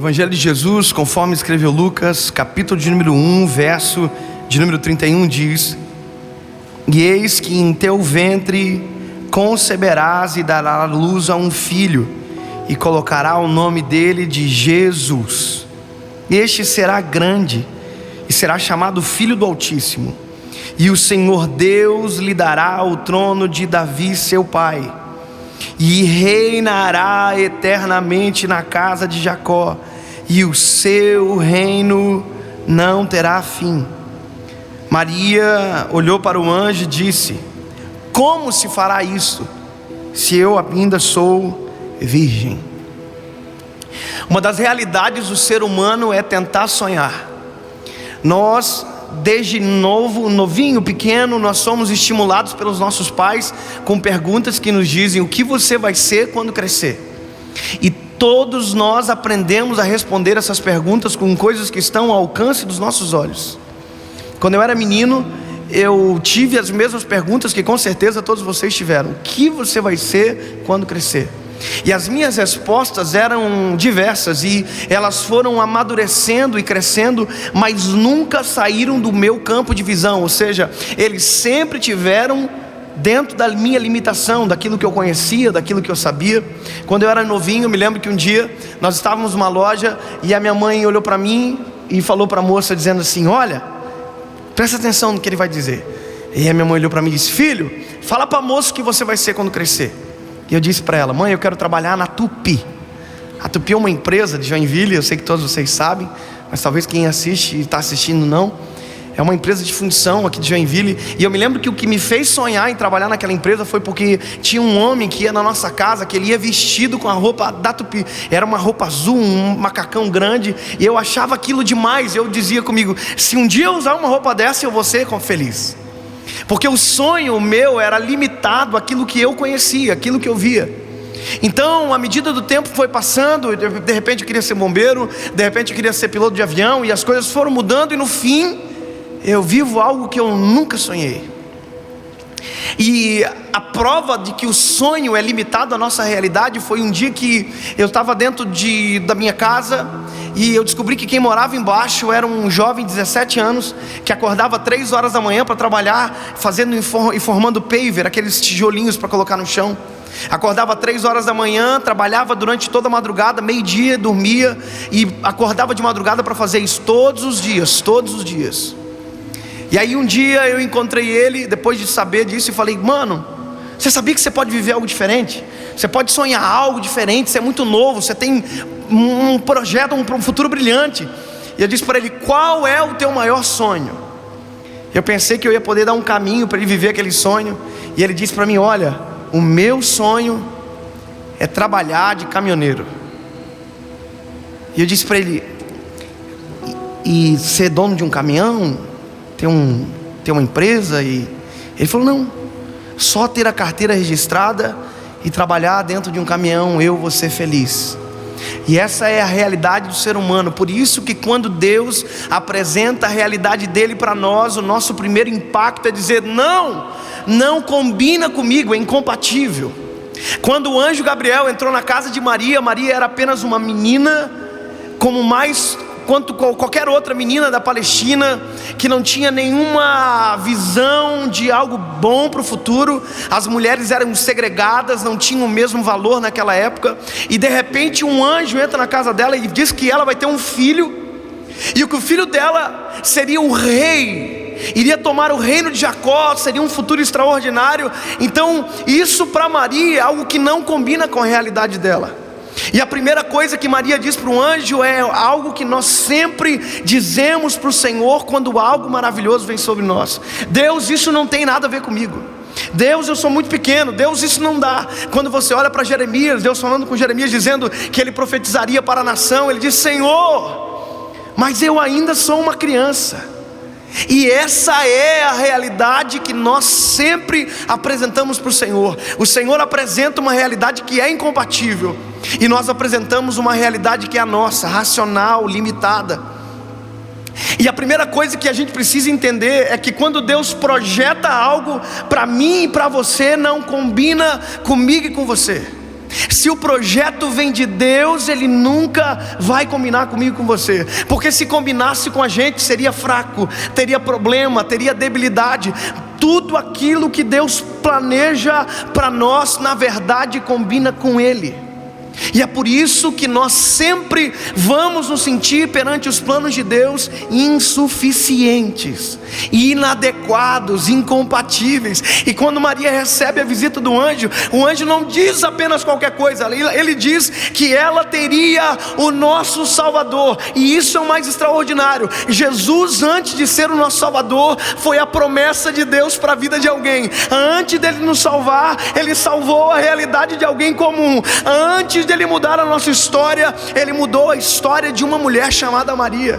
Evangelho de Jesus, conforme escreveu Lucas, capítulo de número 1, verso de número 31, diz: E eis que em teu ventre conceberás e darás à luz a um filho, e colocará o nome dele de Jesus. Este será grande, e será chamado Filho do Altíssimo. E o Senhor Deus lhe dará o trono de Davi seu pai, e reinará eternamente na casa de Jacó, e o seu reino não terá fim. Maria olhou para o anjo e disse: Como se fará isso, se eu ainda sou virgem? Uma das realidades do ser humano é tentar sonhar. Nós, desde novinho, pequeno, nós somos estimulados pelos nossos pais com perguntas que nos dizem: o que você vai ser quando crescer? E todos nós aprendemos a responder essas perguntas com coisas que estão ao alcance dos nossos olhos. Quando eu era menino, eu tive as mesmas perguntas que com certeza todos vocês tiveram: o que você vai ser quando crescer? E as minhas respostas eram diversas, e elas foram amadurecendo e crescendo, mas nunca saíram do meu campo de visão. Ou seja, eles sempre tiveram dentro da minha limitação, daquilo que eu conhecia, daquilo que eu sabia. Quando eu era novinho, eu me lembro que um dia nós estávamos numa loja, e a minha mãe olhou para mim e falou para a moça, dizendo assim: olha, presta atenção no que ele vai dizer. E a minha mãe olhou para mim e disse: filho, fala para a moça o que você vai ser quando crescer. E eu disse para ela: mãe, eu quero trabalhar na Tupi. A Tupi é uma empresa de Joinville, eu sei que todos vocês sabem, mas talvez quem assiste e está assistindo não. É uma empresa de fundição aqui de Joinville. E eu me lembro que o que me fez sonhar em trabalhar naquela empresa foi porque tinha um homem que ia na nossa casa, que ele ia vestido com a roupa da Tupi. Era uma roupa azul, um macacão grande, e eu achava aquilo demais. Eu dizia comigo: se um dia eu usar uma roupa dessa, eu vou ser feliz. Porque o sonho meu era limitado àquilo que eu conhecia, aquilo que eu via. Então, à medida do tempo foi passando, de repente eu queria ser bombeiro, de repente eu queria ser piloto de avião, e as coisas foram mudando, e no fim, eu vivo algo que eu nunca sonhei. E a prova de que o sonho é limitado à nossa realidade foi um dia que eu estava dentro da minha casa, e eu descobri que quem morava embaixo era um jovem de 17 anos, que acordava 3 horas da manhã para trabalhar, formando paver, aqueles tijolinhos para colocar no chão. Acordava 3 horas da manhã, trabalhava durante toda a madrugada, meio-dia, dormia, e acordava de madrugada para fazer isso todos os dias. E aí um dia eu encontrei ele, depois de saber disso, e falei: mano, você sabia que você pode viver algo diferente? Você pode sonhar algo diferente, você é muito novo, você tem um projeto, um futuro brilhante. E eu disse para ele: qual é o teu maior sonho? Eu pensei que eu ia poder dar um caminho para ele viver aquele sonho. E ele disse para mim: olha, o meu sonho é trabalhar de caminhoneiro. E eu disse para ele: e ser dono de um caminhão? Ter uma empresa? E ele falou: não, só ter a carteira registrada e trabalhar dentro de um caminhão, eu vou ser feliz. E essa é a realidade do ser humano. Por isso que quando Deus apresenta a realidade dele para nós, o nosso primeiro impacto é dizer: não combina comigo, é incompatível. Quando o anjo Gabriel entrou na casa de Maria, Maria era apenas uma menina, quanto qualquer outra menina da Palestina, que não tinha nenhuma visão de algo bom para o futuro. As mulheres eram segregadas, não tinham o mesmo valor naquela época. E de repente um anjo entra na casa dela e diz que ela vai ter um filho, e que o filho dela seria o rei, iria tomar o reino de Jacó, seria um futuro extraordinário. Então isso para Maria é algo que não combina com a realidade dela. E a primeira coisa que Maria diz para o anjo é algo que nós sempre dizemos para o Senhor quando algo maravilhoso vem sobre nós: Deus, isso não tem nada a ver comigo. Deus, eu sou muito pequeno. Deus, isso não dá. Quando você olha para Jeremias, Deus falando com Jeremias, dizendo que ele profetizaria para a nação, ele diz: Senhor, mas eu ainda sou uma criança. E essa é a realidade que nós sempre apresentamos para o Senhor. O Senhor apresenta uma realidade que é incompatível, e nós apresentamos uma realidade que é a nossa, racional, limitada. E a primeira coisa que a gente precisa entender é que quando Deus projeta algo para mim e para você, não combina comigo e com você. Se o projeto vem de Deus, ele nunca vai combinar comigo e com você, porque se combinasse com a gente seria fraco, teria problema, teria debilidade. Tudo aquilo que Deus planeja para nós, na verdade, combina com Ele. E é por isso que nós sempre vamos nos sentir perante os planos de Deus insuficientes, inadequados, incompatíveis. E quando Maria recebe a visita do anjo, o anjo não diz apenas qualquer coisa, ele diz que ela teria o nosso Salvador. E isso é o mais extraordinário. Jesus, antes de ser o nosso Salvador, foi a promessa de Deus para a vida de alguém. Antes dele nos salvar, ele salvou a realidade de alguém comum. Antes dele mudar a nossa história, ele mudou a história de uma mulher chamada Maria.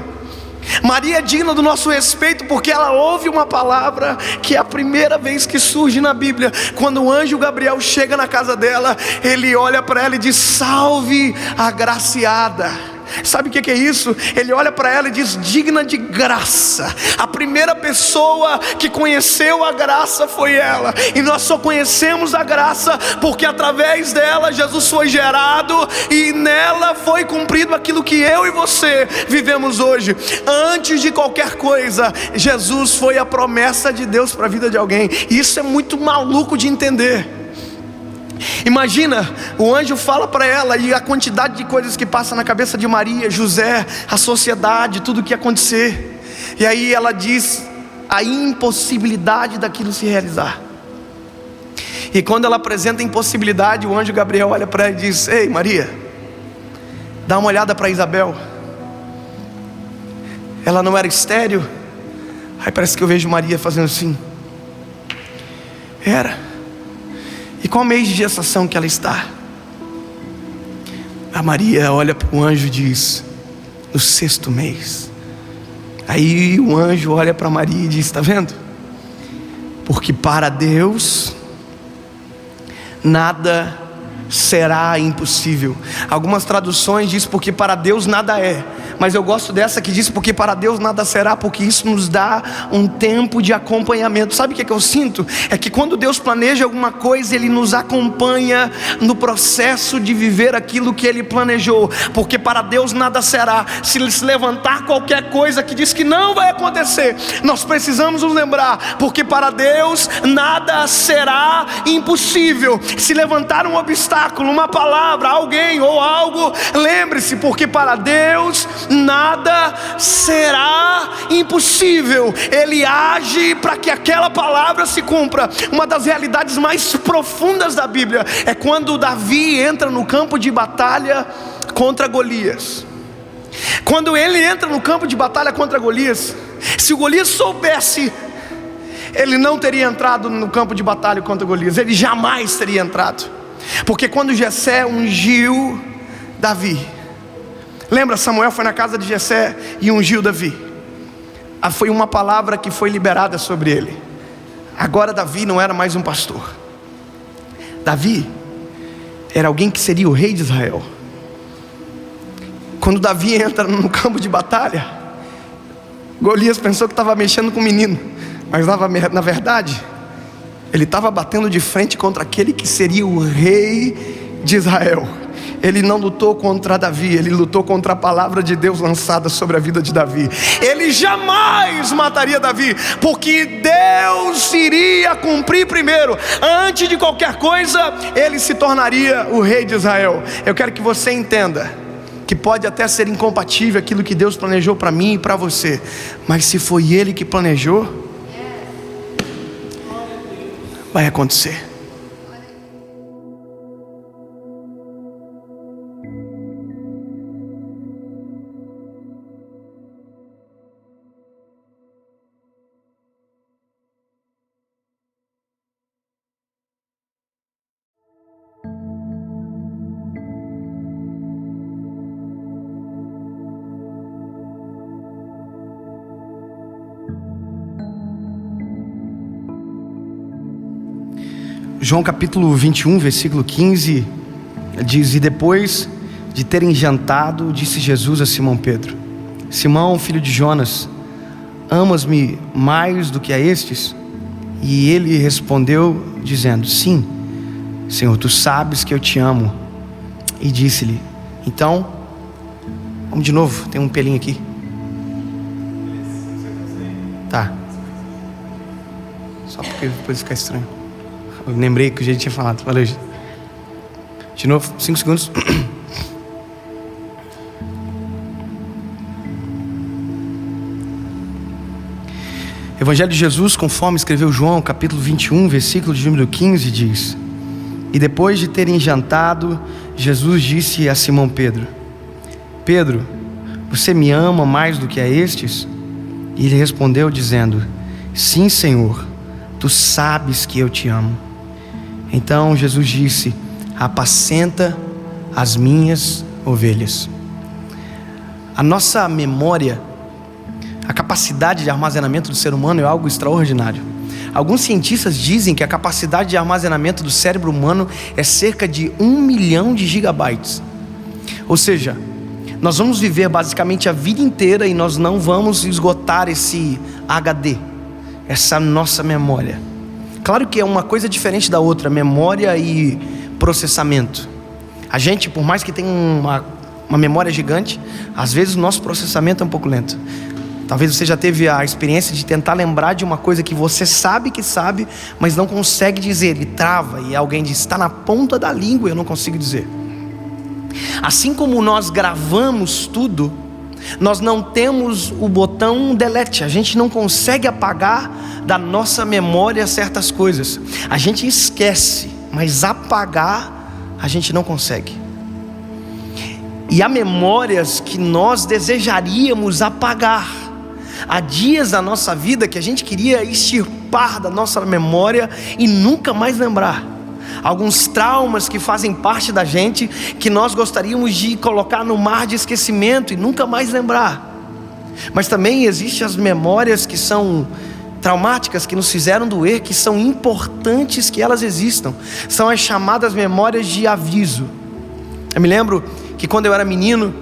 Maria é digna do nosso respeito porque ela ouve uma palavra que é a primeira vez que surge na Bíblia. Quando o anjo Gabriel chega na casa dela, ele olha para ela e diz: salve agraciada. Sabe o que é isso? Ele olha para ela e diz: digna de graça. A primeira pessoa que conheceu a graça foi ela. E nós só conhecemos a graça porque através dela Jesus foi gerado e nela foi cumprido aquilo que eu e você vivemos hoje. Antes de qualquer coisa, Jesus foi a promessa de Deus para a vida de alguém. E isso é muito maluco de entender. Imagina, o anjo fala para ela e a quantidade de coisas que passa na cabeça de Maria, José, a sociedade, tudo o que ia acontecer. E aí ela diz a impossibilidade daquilo se realizar. E quando ela apresenta a impossibilidade, o anjo Gabriel olha para ela e diz: ei Maria, dá uma olhada para Isabel. Ela não era estéril? Aí parece que eu vejo Maria fazendo assim. Era. E qual mês de gestação que ela está? A Maria olha para o anjo e diz: no 6º mês. Aí o anjo olha para Maria e diz: está vendo? Porque para Deus nada será impossível. Algumas traduções dizem porque para Deus nada é, mas eu gosto dessa que diz porque para Deus nada será, porque isso nos dá um tempo de acompanhamento. Sabe o que eu sinto? É que quando Deus planeja alguma coisa, Ele nos acompanha no processo de viver aquilo que Ele planejou. Porque para Deus nada será. Se Ele se levantar qualquer coisa que diz que não vai acontecer, nós precisamos nos lembrar, porque para Deus nada será impossível. Se levantar um obstáculo, uma palavra, alguém ou algo, lembre-se, porque para Deus nada será impossível. Ele age para que aquela palavra se cumpra. Uma das realidades mais profundas da Bíblia é quando Davi entra no campo de batalha contra Golias. Quando ele entra no campo de batalha contra Golias, se o Golias soubesse, ele não teria entrado no campo de batalha contra Golias. Ele jamais teria entrado. Porque quando Jessé ungiu Davi, lembra, Samuel foi na casa de Jessé e ungiu Davi. Foi uma palavra que foi liberada sobre ele. Agora Davi não era mais um pastor. Davi era alguém que seria o rei de Israel. Quando Davi entra no campo de batalha, Golias pensou que estava mexendo com o menino, mas na verdade ele estava batendo de frente contra aquele que seria o rei de Israel. Ele não lutou contra Davi, ele lutou contra a palavra de Deus lançada sobre a vida de Davi. Ele jamais mataria Davi, porque Deus iria cumprir primeiro. Antes de qualquer coisa, ele se tornaria o rei de Israel. Eu quero que você entenda que pode até ser incompatível aquilo que Deus planejou para mim e para você, mas se foi Ele que planejou, vai acontecer. João capítulo 21, versículo 15, diz: e depois de terem jantado, disse Jesus a Simão Pedro: Simão, filho de Jonas, amas-me mais do que a estes? E ele respondeu dizendo: sim, Senhor, tu sabes que eu te amo. e disse-lhe: então, vamos de novo, tem um pelinho aqui. Tá. Só porque depois fica estranho. Eu lembrei que o jeito tinha falado. Valeu, gente. De novo, 5 segundos. Evangelho de Jesus, conforme escreveu João, capítulo 21, versículo de número 15, diz: e depois de terem jantado, Jesus disse a Simão Pedro: Pedro, você me ama mais do que a estes? E ele respondeu dizendo: sim, Senhor, tu sabes que eu te amo. Então Jesus disse: apacenta as minhas ovelhas. A nossa memória, a capacidade de armazenamento do ser humano é algo extraordinário. Alguns cientistas dizem que a capacidade de armazenamento do cérebro humano é cerca de 1 milhão de gigabytes. Ou seja, nós vamos viver basicamente a vida inteira e nós não vamos esgotar esse HD, essa nossa memória. Claro que é uma coisa diferente da outra, memória e processamento. A gente, por mais que tenha uma memória gigante, às vezes o nosso processamento é um pouco lento. Talvez você já teve a experiência de tentar lembrar de uma coisa que você sabe que sabe, mas não consegue dizer, e trava, e alguém diz: está na ponta da língua e eu não consigo dizer. Assim como nós gravamos tudo, nós não temos o botão delete, a gente não consegue apagar da nossa memória certas coisas. A gente esquece, mas apagar a gente não consegue. E há memórias que nós desejaríamos apagar. Há dias da nossa vida que a gente queria extirpar da nossa memória e nunca mais lembrar. Alguns traumas que fazem parte da gente, que nós gostaríamos de colocar no mar de esquecimento e nunca mais lembrar. Mas também existem as memórias que são traumáticas, que nos fizeram doer, que são importantes que elas existam. São as chamadas memórias de aviso. Eu me lembro que quando eu era menino,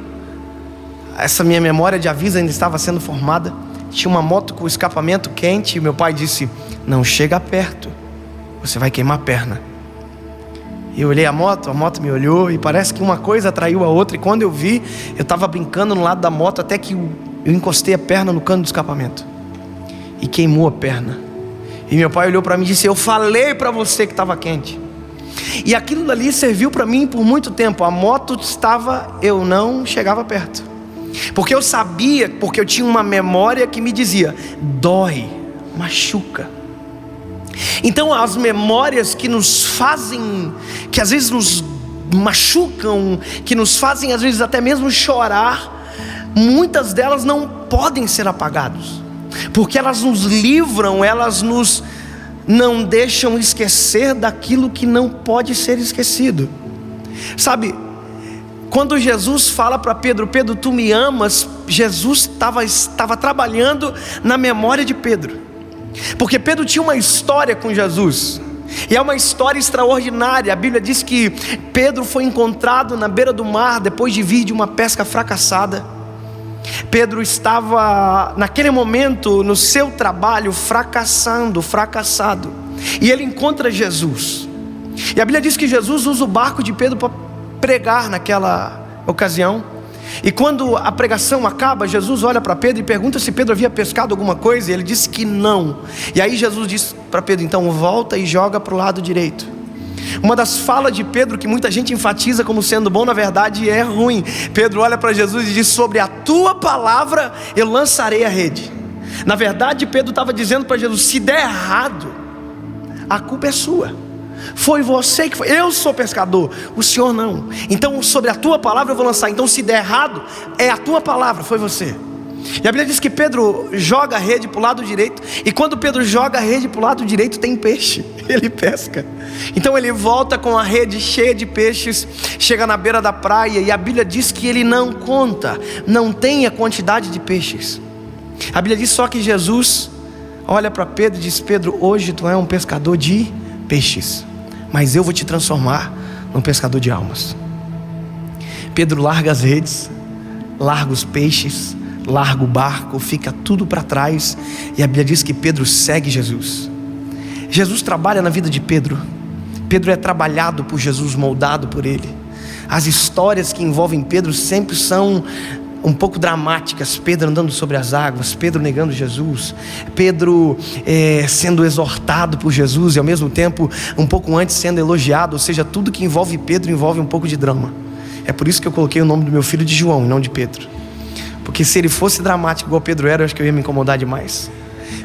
essa minha memória de aviso ainda estava sendo formada. Tinha uma moto com escapamento quente e meu pai disse: não chega perto, você vai queimar a perna. Eu olhei a moto me olhou e parece que uma coisa atraiu a outra. E quando eu vi, eu estava brincando no lado da moto até que eu encostei a perna no cano do escapamento e queimou a perna. E meu pai olhou para mim e disse: eu falei para você que estava quente. E aquilo dali serviu para mim por muito tempo. A moto estava, eu não chegava perto, porque eu sabia, porque eu tinha uma memória que me dizia: dói, machuca. Então as memórias que nos fazem, que às vezes nos machucam, que nos fazem às vezes até mesmo chorar, muitas delas não podem ser apagadas, porque elas nos livram, elas nos não deixam esquecer daquilo que não pode ser esquecido. Sabe, quando Jesus fala para Pedro: Pedro, tu me amas, Jesus estava trabalhando na memória de Pedro, porque Pedro tinha uma história com Jesus, e é uma história extraordinária. A Bíblia diz que Pedro foi encontrado na beira do mar, depois de vir de uma pesca fracassada. Pedro estava naquele momento no seu trabalho fracassado, e ele encontra Jesus, e a Bíblia diz que Jesus usa o barco de Pedro para pregar naquela ocasião. E quando a pregação acaba, Jesus olha para Pedro e pergunta se Pedro havia pescado alguma coisa, e ele disse que não. E aí Jesus disse para Pedro: então volta e joga para o lado direito. Uma das falas de Pedro que muita gente enfatiza como sendo bom, na verdade é ruim. Pedro olha para Jesus e diz: sobre a tua palavra eu lançarei a rede. Na verdade Pedro estava dizendo para Jesus: se der errado, a culpa é sua, foi você que foi, eu sou pescador, o senhor não. Então sobre a tua palavra eu vou lançar. Então se der errado, é a tua palavra, foi você. E a Bíblia diz que Pedro joga a rede para o lado direito, e quando Pedro joga a rede para o lado direito tem peixe, ele pesca. Então ele volta com a rede cheia de peixes, chega na beira da praia, e a Bíblia diz que ele não conta, não tem a quantidade de peixes. A Bíblia diz só que Jesus olha para Pedro e diz: Pedro, hoje tu é um pescador de peixes, mas eu vou te transformar num pescador de almas. Pedro larga as redes, larga os peixes, larga o barco, fica tudo para trás, e a Bíblia diz que Pedro segue Jesus. Jesus trabalha na vida de Pedro. Pedro é trabalhado por Jesus, moldado por Ele. As histórias que envolvem Pedro sempre são um pouco dramáticas. Pedro andando sobre as águas, Pedro negando Jesus, Pedro sendo exortado por Jesus e ao mesmo tempo um pouco antes sendo elogiado. Ou seja, tudo que envolve Pedro envolve um pouco de drama. É por isso que eu coloquei o nome do meu filho de João e não de Pedro, porque se ele fosse dramático igual Pedro era, eu acho que eu ia me incomodar demais.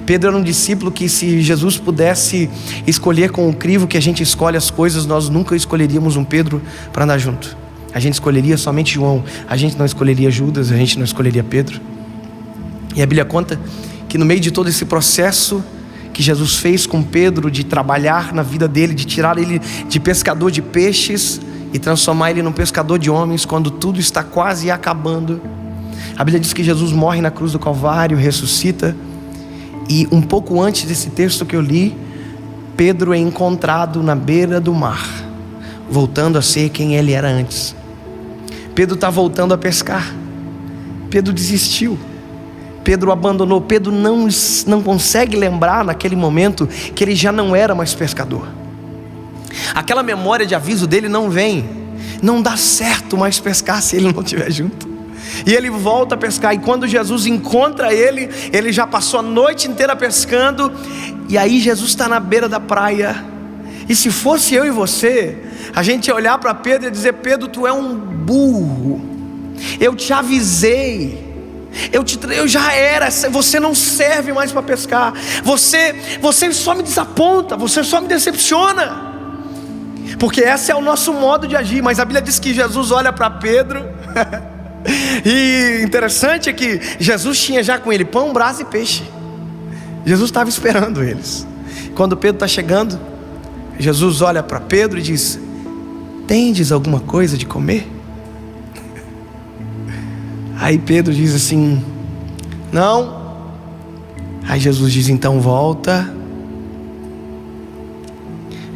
Pedro era um discípulo que, se Jesus pudesse escolher com o crivo que a gente escolhe as coisas, nós nunca escolheríamos um Pedro para andar junto. A gente escolheria somente João. A gente não escolheria Judas, a gente não escolheria Pedro. E a Bíblia conta que no meio de todo esse processo que Jesus fez com Pedro, de trabalhar na vida dele, de tirar ele de pescador de peixes e transformar ele num pescador de homens, quando tudo está quase acabando, a Bíblia diz que Jesus morre na cruz do Calvário, ressuscita. E um pouco antes desse texto que eu li, Pedro é encontrado na beira do mar, voltando a ser quem ele era antes. Pedro está voltando a pescar. Pedro desistiu. Pedro abandonou. Pedro não consegue lembrar naquele momento que ele já não era mais pescador. Aquela memória de aviso dele não vem. Não dá certo mais pescar se ele não estiver junto. E ele volta a pescar, e quando Jesus encontra ele, ele já passou a noite inteira pescando. E aí Jesus está na beira da praia. E se fosse eu e você, a gente ia olhar para Pedro e dizer: Pedro, tu é um burro, eu te avisei, eu já era, você não serve mais para pescar, você só me desaponta, você só me decepciona, porque esse é o nosso modo de agir. Mas a Bíblia diz que Jesus olha para Pedro e interessante é que Jesus tinha já com ele pão, brasa e peixe. Jesus estava esperando eles. Quando Pedro está chegando, Jesus olha para Pedro e diz: tendes alguma coisa de comer? Aí Pedro diz assim: não. Aí Jesus diz: então volta,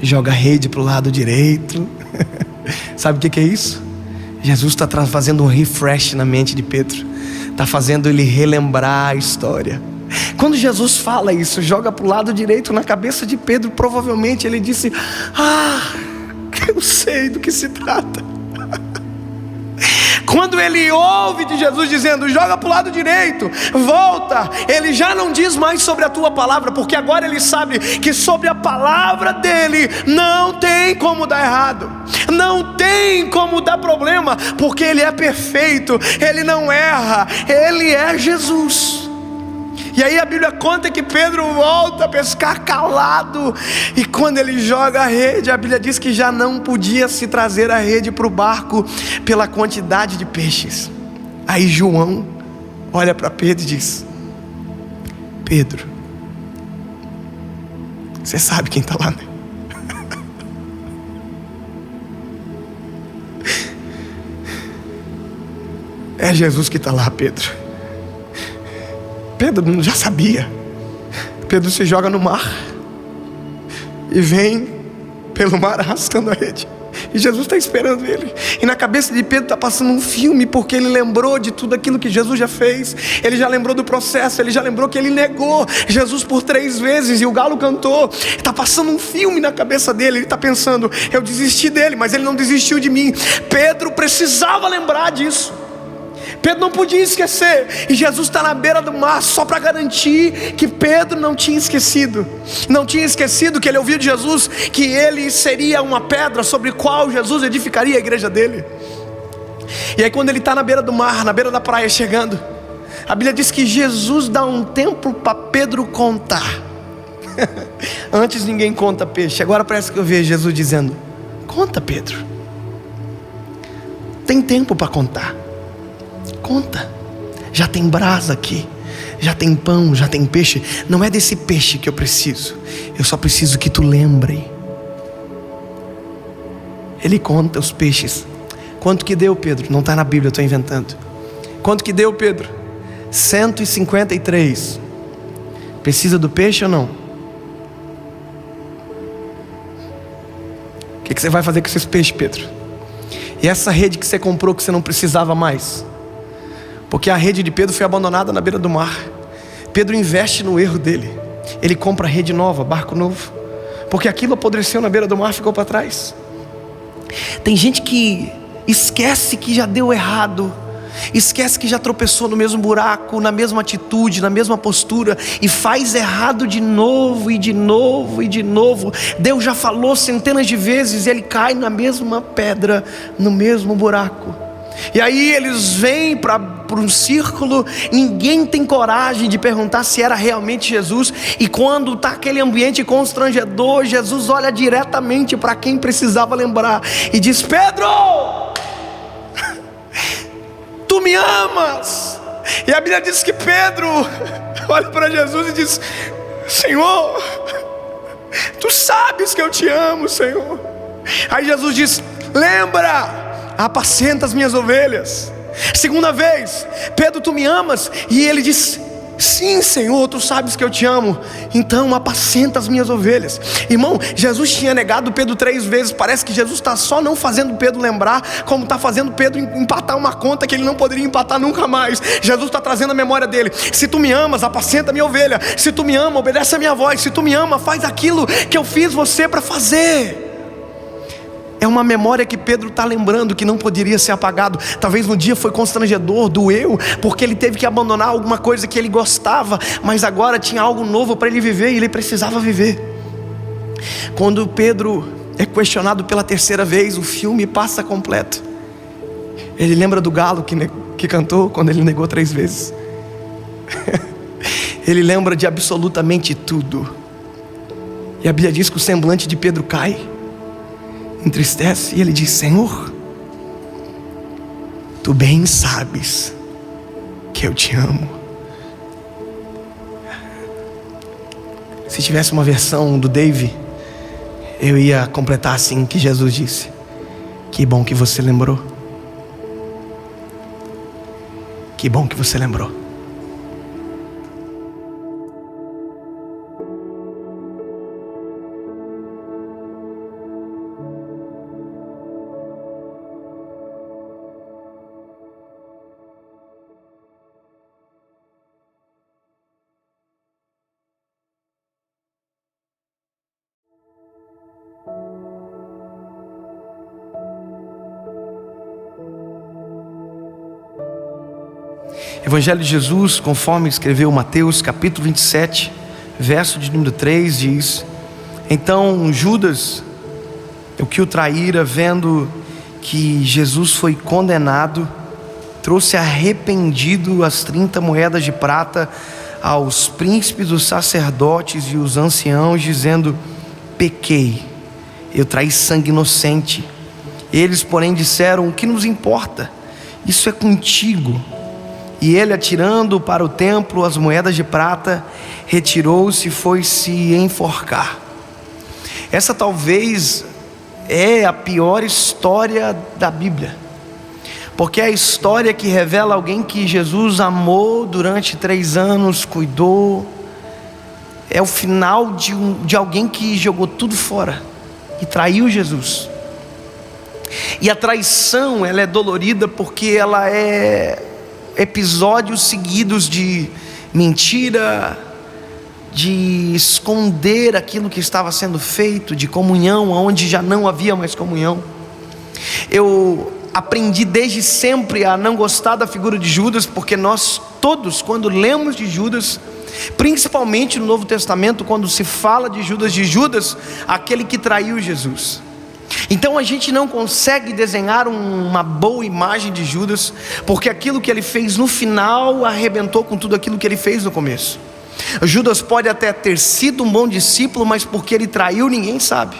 joga a rede para o lado direito. Sabe o que é isso? Jesus está fazendo um refresh na mente de Pedro, está fazendo ele relembrar a história. Quando Jesus fala isso, joga para o lado direito, na cabeça de Pedro, provavelmente ele disse: eu sei do que se trata. Quando ele ouve de Jesus dizendo: joga para o lado direito, volta, ele já não diz mais sobre a tua palavra, porque agora ele sabe que sobre a palavra dele não tem como dar errado, não tem como dar problema, porque ele é perfeito, ele não erra, ele é Jesus. E aí a Bíblia conta que Pedro volta a pescar calado, e quando ele joga a rede, a Bíblia diz que já não podia se trazer a rede para o barco pela quantidade de peixes. Aí João olha para Pedro e diz: Pedro, você sabe quem está lá, né? É Jesus que está lá, Pedro. Pedro já sabia. Pedro se joga no mar e vem pelo mar arrastando a rede, e Jesus está esperando ele. E na cabeça de Pedro está passando um filme, porque ele lembrou de tudo aquilo que Jesus já fez. Ele já lembrou do processo, ele já lembrou que ele negou Jesus por 3 vezes e o galo cantou. Está passando um filme na cabeça dele. Ele está pensando: eu desisti dele, mas ele não desistiu de mim. Pedro precisava lembrar disso. Pedro não podia esquecer, e Jesus está na beira do mar só para garantir que Pedro não tinha esquecido. Não tinha esquecido que ele ouviu de Jesus que ele seria uma pedra sobre qual Jesus edificaria a igreja dele. E aí quando ele está na beira do mar, na beira da praia chegando, a Bíblia diz que Jesus dá um tempo para Pedro contar. Antes ninguém conta peixe, agora parece que eu vejo Jesus dizendo: conta, Pedro, tem tempo para contar. Conta, já tem brasa aqui, já tem pão, já tem peixe. Não é desse peixe que eu preciso, eu só preciso que tu lembre. Ele conta os peixes. Quanto que deu, Pedro? Não está na Bíblia, eu estou inventando. Quanto que deu, Pedro? 153. Precisa do peixe ou não? O que você vai fazer com esses peixes, Pedro? E essa rede que você comprou que você não precisava mais? Porque a rede de Pedro foi abandonada na beira do mar. Pedro investe no erro dele. Ele compra rede nova, barco novo, porque aquilo apodreceu na beira do mar, ficou para trás. Tem gente que esquece que já deu errado, esquece que já tropeçou no mesmo buraco, na mesma atitude, na mesma postura, e faz errado de novo e de novo e de novo. Deus já falou centenas de vezes e ele cai na mesma pedra, no mesmo buraco. E aí eles vêm para um círculo, ninguém tem coragem de perguntar se era realmente Jesus. E quando está aquele ambiente constrangedor, Jesus olha diretamente para quem precisava lembrar e diz: Pedro, tu me amas? E a Bíblia diz que Pedro olha para Jesus e diz: Senhor, tu sabes que eu te amo, Senhor. Aí Jesus diz: lembra, apacenta as minhas ovelhas. Segunda vez: Pedro, tu me amas? E ele diz: sim, Senhor, tu sabes que eu te amo, então apacenta as minhas ovelhas. Irmão, Jesus tinha negado Pedro 3 vezes. Parece que Jesus está só não fazendo Pedro lembrar, como está fazendo Pedro empatar uma conta que ele não poderia empatar nunca mais. Jesus está trazendo a memória dele: se tu me amas, apacenta a minha ovelha. Se tu me ama, obedece a minha voz. Se tu me ama, faz aquilo que eu fiz você para fazer. É uma memória que Pedro está lembrando, que não poderia ser apagado. Talvez no dia foi constrangedor, doeu, porque ele teve que abandonar alguma coisa que ele gostava, mas agora tinha algo novo para ele viver e ele precisava viver. Quando Pedro é questionado pela 3ª vez, o filme passa completo. Ele lembra do galo que cantou quando ele negou 3 vezes. Ele lembra de absolutamente tudo. E a Bíblia diz que o semblante de Pedro cai, entristece, e ele diz: Senhor, tu bem sabes que eu te amo. Se tivesse uma versão do Dave, eu ia completar assim, que Jesus disse: que bom que você lembrou. Que bom que você lembrou. Evangelho de Jesus, conforme escreveu Mateus capítulo 27, verso de número 3, diz: então Judas, o que o traíra, vendo que Jesus foi condenado, trouxe arrependido as 30 moedas de prata aos príncipes dos sacerdotes e os anciãos, dizendo: pequei, eu traí sangue inocente. Eles, porém, disseram: o que nos importa? Isso é contigo. E ele, atirando para o templo as moedas de prata, retirou-se e foi se enforcar. Essa talvez é a pior história da Bíblia, porque é a história que revela alguém que Jesus amou durante 3 anos, cuidou. É o final de alguém que jogou tudo fora e traiu Jesus. E a traição, ela é dolorida porque ela é episódios seguidos de mentira, de esconder aquilo que estava sendo feito, de comunhão onde já não havia mais comunhão. Eu aprendi desde sempre a não gostar da figura de Judas, porque nós todos, quando lemos de Judas, principalmente no Novo Testamento, quando se fala de Judas, aquele que traiu Jesus. Então a gente não consegue desenhar uma boa imagem de Judas, porque aquilo que ele fez no final arrebentou com tudo aquilo que ele fez no começo. Judas pode até ter sido um bom discípulo, mas porque ele traiu, ninguém sabe.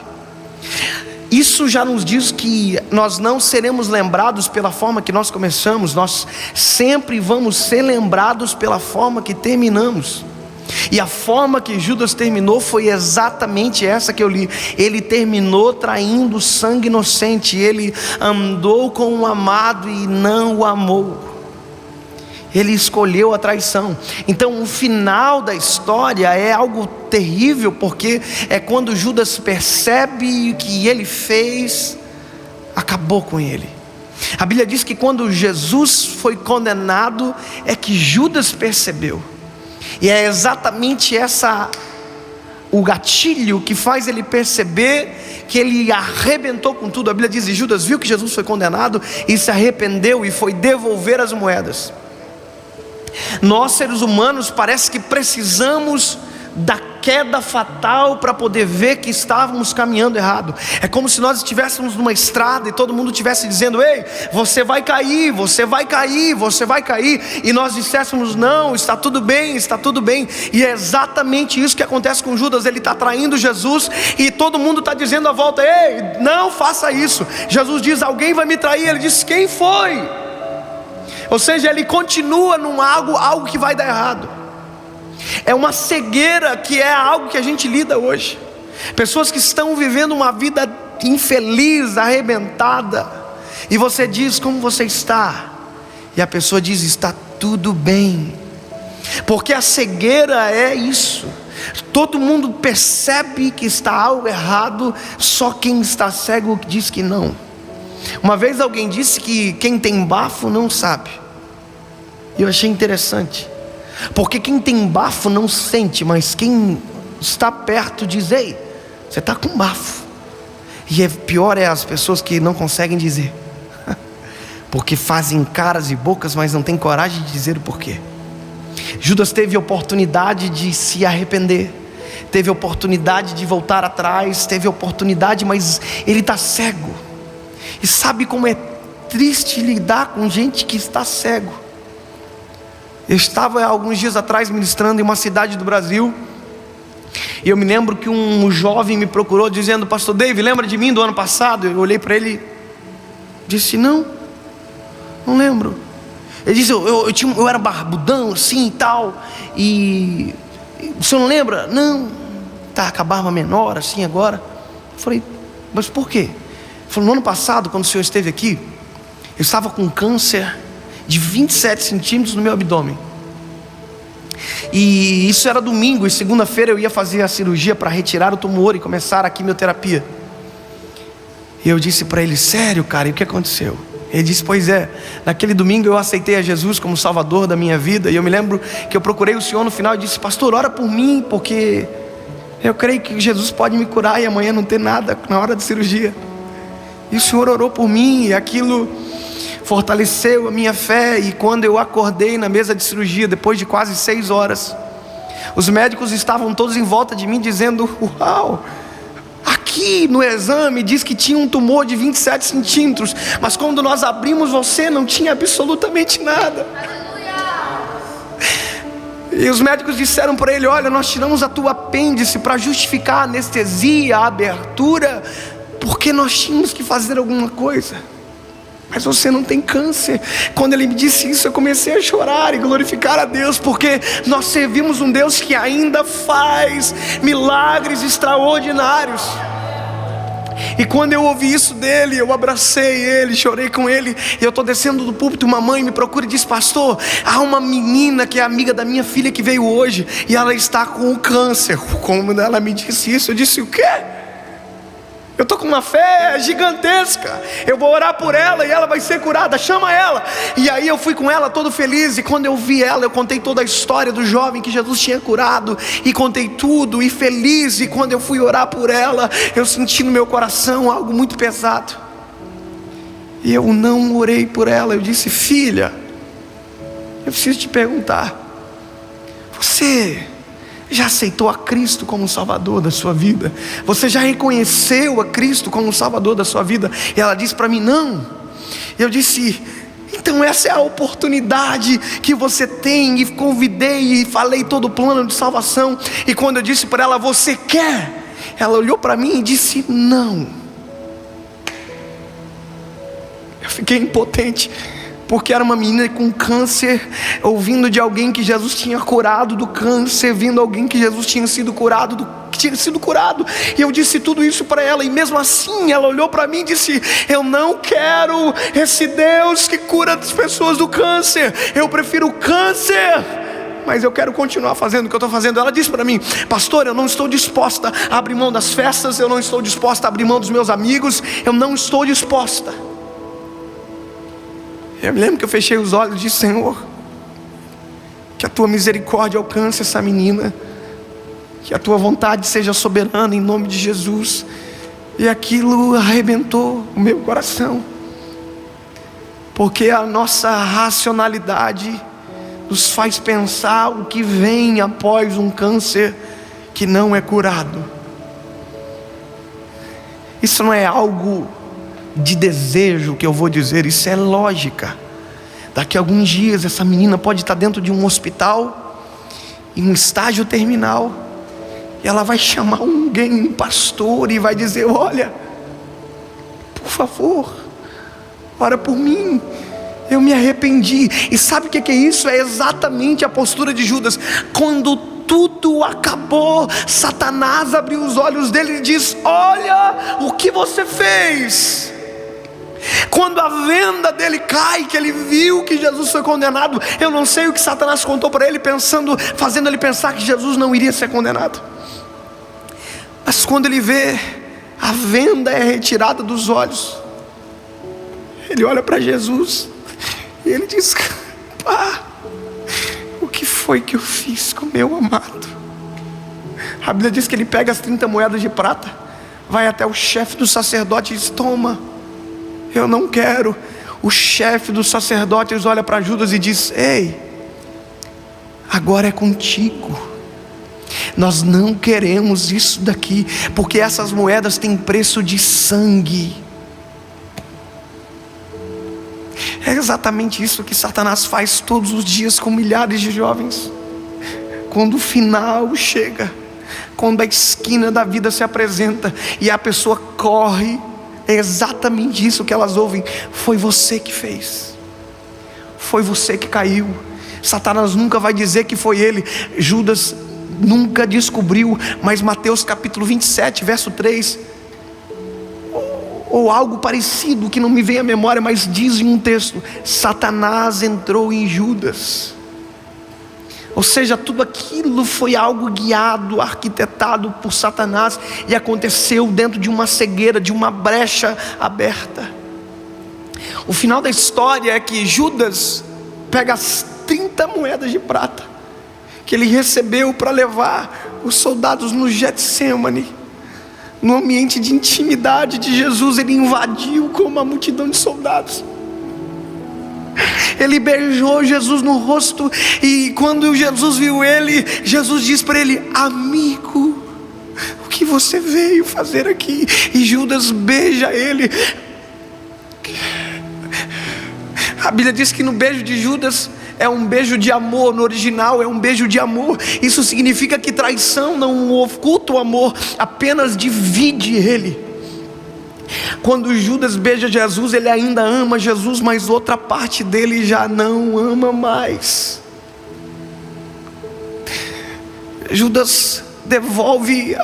Isso já nos diz que nós não seremos lembrados pela forma que nós começamos, nós sempre vamos ser lembrados pela forma que terminamos. E a forma que Judas terminou foi exatamente essa que eu li. Ele terminou traindo sangue inocente. Ele andou com o amado e não o amou. Ele escolheu a traição. Então o final da história é algo terrível, porque é quando Judas percebe o que ele fez, acabou com ele. A Bíblia diz que quando Jesus foi condenado, é que Judas percebeu. E é exatamente essa o gatilho que faz ele perceber que ele arrebentou com tudo. A Bíblia diz: e Judas viu que Jesus foi condenado e se arrependeu e foi devolver as moedas. Nós, seres humanos, parece que precisamos da queda fatal para poder ver que estávamos caminhando errado. É como se nós estivéssemos numa estrada e todo mundo estivesse dizendo: ei, você vai cair, você vai cair, você vai cair, e nós disséssemos: não, está tudo bem, está tudo bem. E é exatamente isso que acontece com Judas. Ele está traindo Jesus e todo mundo está dizendo à volta: ei, não faça isso. Jesus diz: alguém vai me trair. Ele diz: quem foi? Ou seja, ele continua num algo que vai dar errado. É uma cegueira que é algo que a gente lida hoje. Pessoas que estão vivendo uma vida infeliz, arrebentada, e você diz: como você está? E a pessoa diz: está tudo bem. Porque a cegueira é isso. Todo mundo percebe que está algo errado, só quem está cego diz que não. Uma vez alguém disse que quem tem bafo não sabe. E eu achei interessante, porque quem tem bafo não sente, mas quem está perto diz: ei, você está com bafo. E pior é as pessoas que não conseguem dizer, porque fazem caras e bocas, mas não tem coragem de dizer o porquê. Judas teve oportunidade de se arrepender, teve oportunidade de voltar atrás, teve oportunidade, mas ele está cego. E sabe como é triste lidar com gente que está cego? Eu estava alguns dias atrás ministrando em uma cidade do Brasil, e eu me lembro que um jovem me procurou dizendo: pastor Dave, lembra de mim do ano passado? Eu olhei para ele e disse: não lembro. Ele disse: eu era barbudão assim e tal, e o senhor não lembra? Não, tá com a barba menor assim agora. Eu falei: mas por quê? Ele falou: no ano passado, quando o senhor esteve aqui, eu estava com câncer de 27 centímetros no meu abdômen, e isso era domingo, e segunda-feira eu ia fazer a cirurgia para retirar o tumor e começar a quimioterapia. E eu disse para ele: sério, cara, e o que aconteceu? Ele disse: pois é, naquele domingo eu aceitei a Jesus como Salvador da minha vida, e eu me lembro que eu procurei o senhor no final e disse: pastor, ora por mim, porque eu creio que Jesus pode me curar e amanhã não ter nada na hora da cirurgia. E o senhor orou por mim, e aquilo fortaleceu a minha fé. E quando eu acordei na mesa de cirurgia, depois de quase 6 horas, os médicos estavam todos em volta de mim dizendo: uau, aqui no exame diz que tinha um tumor de 27 centímetros, mas quando nós abrimos você não tinha absolutamente nada. E os médicos disseram para ele: olha, nós tiramos a tua apêndice para justificar a anestesia, a abertura, porque nós tínhamos que fazer alguma coisa, mas você não tem câncer. Quando ele me disse isso, eu comecei a chorar e glorificar a Deus, porque nós servimos um Deus que ainda faz milagres extraordinários. E quando eu ouvi isso dele, eu abracei ele, chorei com ele. E eu estou descendo do púlpito, uma mãe me procura e diz: pastor, há uma menina que é amiga da minha filha que veio hoje, e ela está com o câncer. Como ela me disse isso, eu disse: o quê? Eu estou com uma fé gigantesca, eu vou orar por ela e ela vai ser curada, chama ela. E aí eu fui com ela todo feliz, e quando eu vi ela, eu contei toda a história do jovem que Jesus tinha curado, e contei tudo, e feliz. E quando eu fui orar por ela, eu senti no meu coração algo muito pesado, e eu não orei por ela. Eu disse: filha, eu preciso te perguntar, você já aceitou a Cristo como Salvador da sua vida? Você já reconheceu a Cristo como Salvador da sua vida? E ela disse para mim: não. Eu disse: então essa é a oportunidade que você tem. E convidei e falei todo o plano de salvação. E quando eu disse para ela: você quer? Ela olhou para mim e disse: não. Eu fiquei impotente, porque era uma menina com câncer, ouvindo de alguém que Jesus tinha curado do câncer, vendo alguém que Jesus tinha sido curado E eu disse tudo isso para ela, e mesmo assim ela olhou para mim e disse: eu não quero esse Deus que cura as pessoas do câncer, eu prefiro o câncer, mas eu quero continuar fazendo o que eu estou fazendo. Ela disse para mim: pastor, eu não estou disposta a abrir mão das festas, eu não estou disposta a abrir mão dos meus amigos, eu não estou disposta. Eu me lembro que eu fechei os olhos e disse: Senhor, que a tua misericórdia alcance essa menina, que a tua vontade seja soberana em nome de Jesus. E aquilo arrebentou o meu coração, porque a nossa racionalidade nos faz pensar o que vem após um câncer que não é curado. Isso não é algo de desejo que eu vou dizer, isso é lógica. Daqui a alguns dias essa menina pode estar dentro de um hospital, em um estágio terminal, e ela vai chamar alguém, um pastor, e vai dizer: olha, por favor, ora por mim, eu me arrependi. E sabe o que é isso? É exatamente a postura de Judas. Quando tudo acabou, Satanás abriu os olhos dele e diz: olha o que você fez. Quando a venda dele cai, que ele viu que Jesus foi condenado, eu não sei o que Satanás contou para ele, fazendo ele pensar que Jesus não iria ser condenado. Mas quando ele vê a venda é retirada dos olhos, ele olha para Jesus e ele diz: pá, o que foi que eu fiz com meu amado? A Bíblia diz que ele pega as 30 moedas de prata, vai até o chefe do sacerdote e diz: toma, eu não quero. O chefe dos sacerdotes olha para Judas e diz: ei, agora é contigo. Nós não queremos isso daqui, porque essas moedas têm preço de sangue. É exatamente isso que Satanás faz todos os dias com milhares de jovens. Quando o final chega, quando a esquina da vida se apresenta e a pessoa corre, é exatamente isso que elas ouvem: foi você que fez, foi você que caiu. Satanás nunca vai dizer que foi ele. Judas nunca descobriu, mas Mateus capítulo 27, verso 3, ou algo parecido que não me vem à memória, mas diz em um texto: Satanás entrou em Judas. Ou seja, tudo aquilo foi algo guiado, arquitetado por Satanás, e aconteceu dentro de uma cegueira, de uma brecha aberta. O final da história é que Judas pega as 30 moedas de prata que ele recebeu para levar os soldados no Getsêmani, no ambiente de intimidade de Jesus. Ele invadiu com uma multidão de soldados. Ele beijou Jesus no rosto, e quando Jesus viu ele, Jesus diz para ele: amigo, o que você veio fazer aqui? E Judas beija ele. A Bíblia diz que no beijo de Judas é um beijo de amor. No original é um beijo de amor. Isso significa que traição não oculta o amor, apenas divide ele. Quando Judas beija Jesus, ele ainda ama Jesus, mas outra parte dele já não ama mais. Judas devolve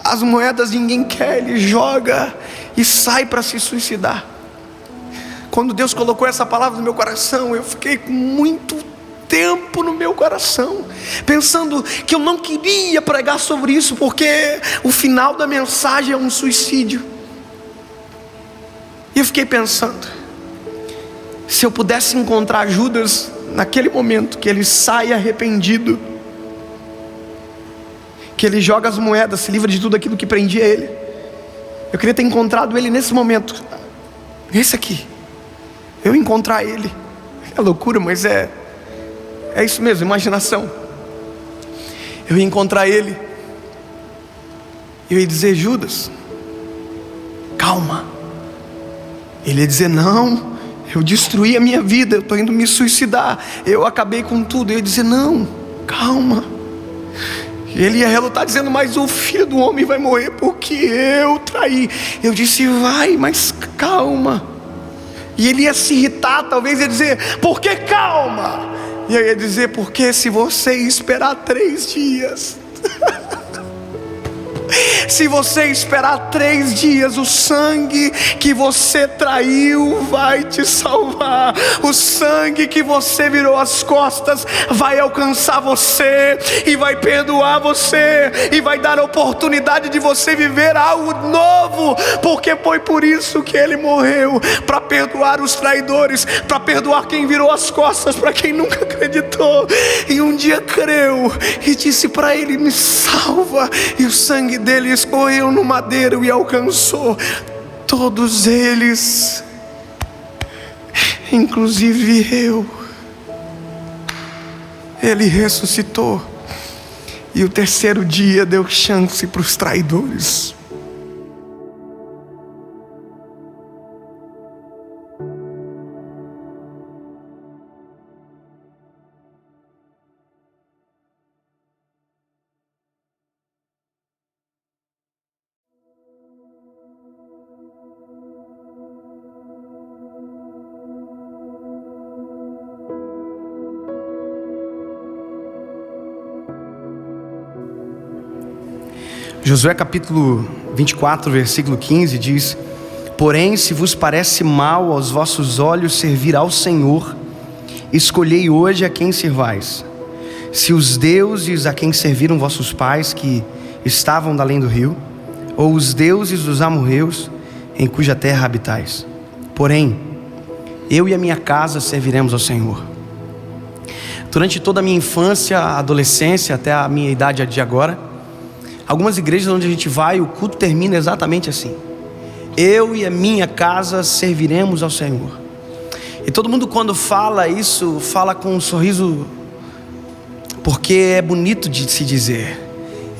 as moedas, ninguém quer, ele joga e sai para se suicidar. Quando Deus colocou essa palavra no meu coração, eu fiquei com muito tempo no meu coração, pensando que eu não queria pregar sobre isso, porque o final da mensagem é um suicídio. E eu fiquei pensando, se eu pudesse encontrar Judas naquele momento, que ele sai arrependido, que ele joga as moedas, se livra de tudo aquilo que prendia ele, eu queria ter encontrado ele nesse momento, esse aqui. Eu encontrar ele, é loucura, mas é isso mesmo, imaginação. Eu ia encontrar ele, eu ia dizer: Judas, calma. Ele ia dizer: não, eu destruí a minha vida, eu estou indo me suicidar, eu acabei com tudo. Eu ia dizer: não, calma. Ele ia relutar dizendo: mas o filho do homem vai morrer porque eu traí. Eu disse: vai, mas calma. E ele ia se irritar, talvez ia dizer: por que calma? E eu ia dizer: porque se você esperar 3 dias Se você esperar 3 dias, o sangue que você traiu vai te salvar. O sangue que você virou as costas vai alcançar você e vai perdoar você e vai dar a oportunidade de você viver algo novo, porque foi por isso que ele morreu, para perdoar os traidores, para perdoar quem virou as costas para quem nunca acreditou e um dia creu e disse para ele: me salva. E o sangue dele escorreu no madeiro e alcançou todos eles, inclusive eu. Ele ressuscitou e o terceiro dia deu chance para os traidores. Josué capítulo 24, versículo 15 diz: porém, se vos parece mal aos vossos olhos servir ao Senhor, escolhei hoje a quem servais: se os deuses a quem serviram vossos pais, que estavam da além do rio, ou os deuses dos amorreus, em cuja terra habitais. Porém, eu e a minha casa serviremos ao Senhor. Durante toda a minha infância, adolescência, até a minha idade de agora, algumas igrejas onde a gente vai, o culto termina exatamente assim: eu e a minha casa serviremos ao Senhor. E todo mundo, quando fala isso, fala com um sorriso, porque é bonito de se dizer: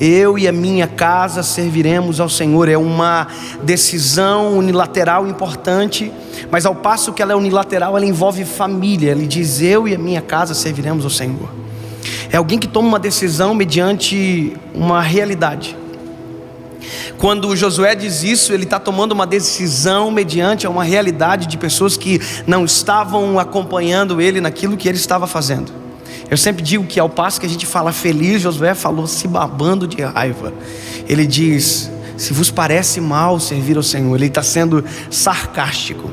eu e a minha casa serviremos ao Senhor. É uma decisão unilateral importante, mas ao passo que ela é unilateral, ela envolve família. Ele diz: eu e a minha casa serviremos ao Senhor. É alguém que toma uma decisão mediante uma realidade. Quando Josué diz isso, ele está tomando uma decisão mediante uma realidade de pessoas que não estavam acompanhando ele naquilo que ele estava fazendo. Eu sempre digo que ao passo que a gente fala feliz, Josué falou se babando de raiva. Ele diz: se vos parece mal servir ao Senhor. Ele está sendo sarcástico.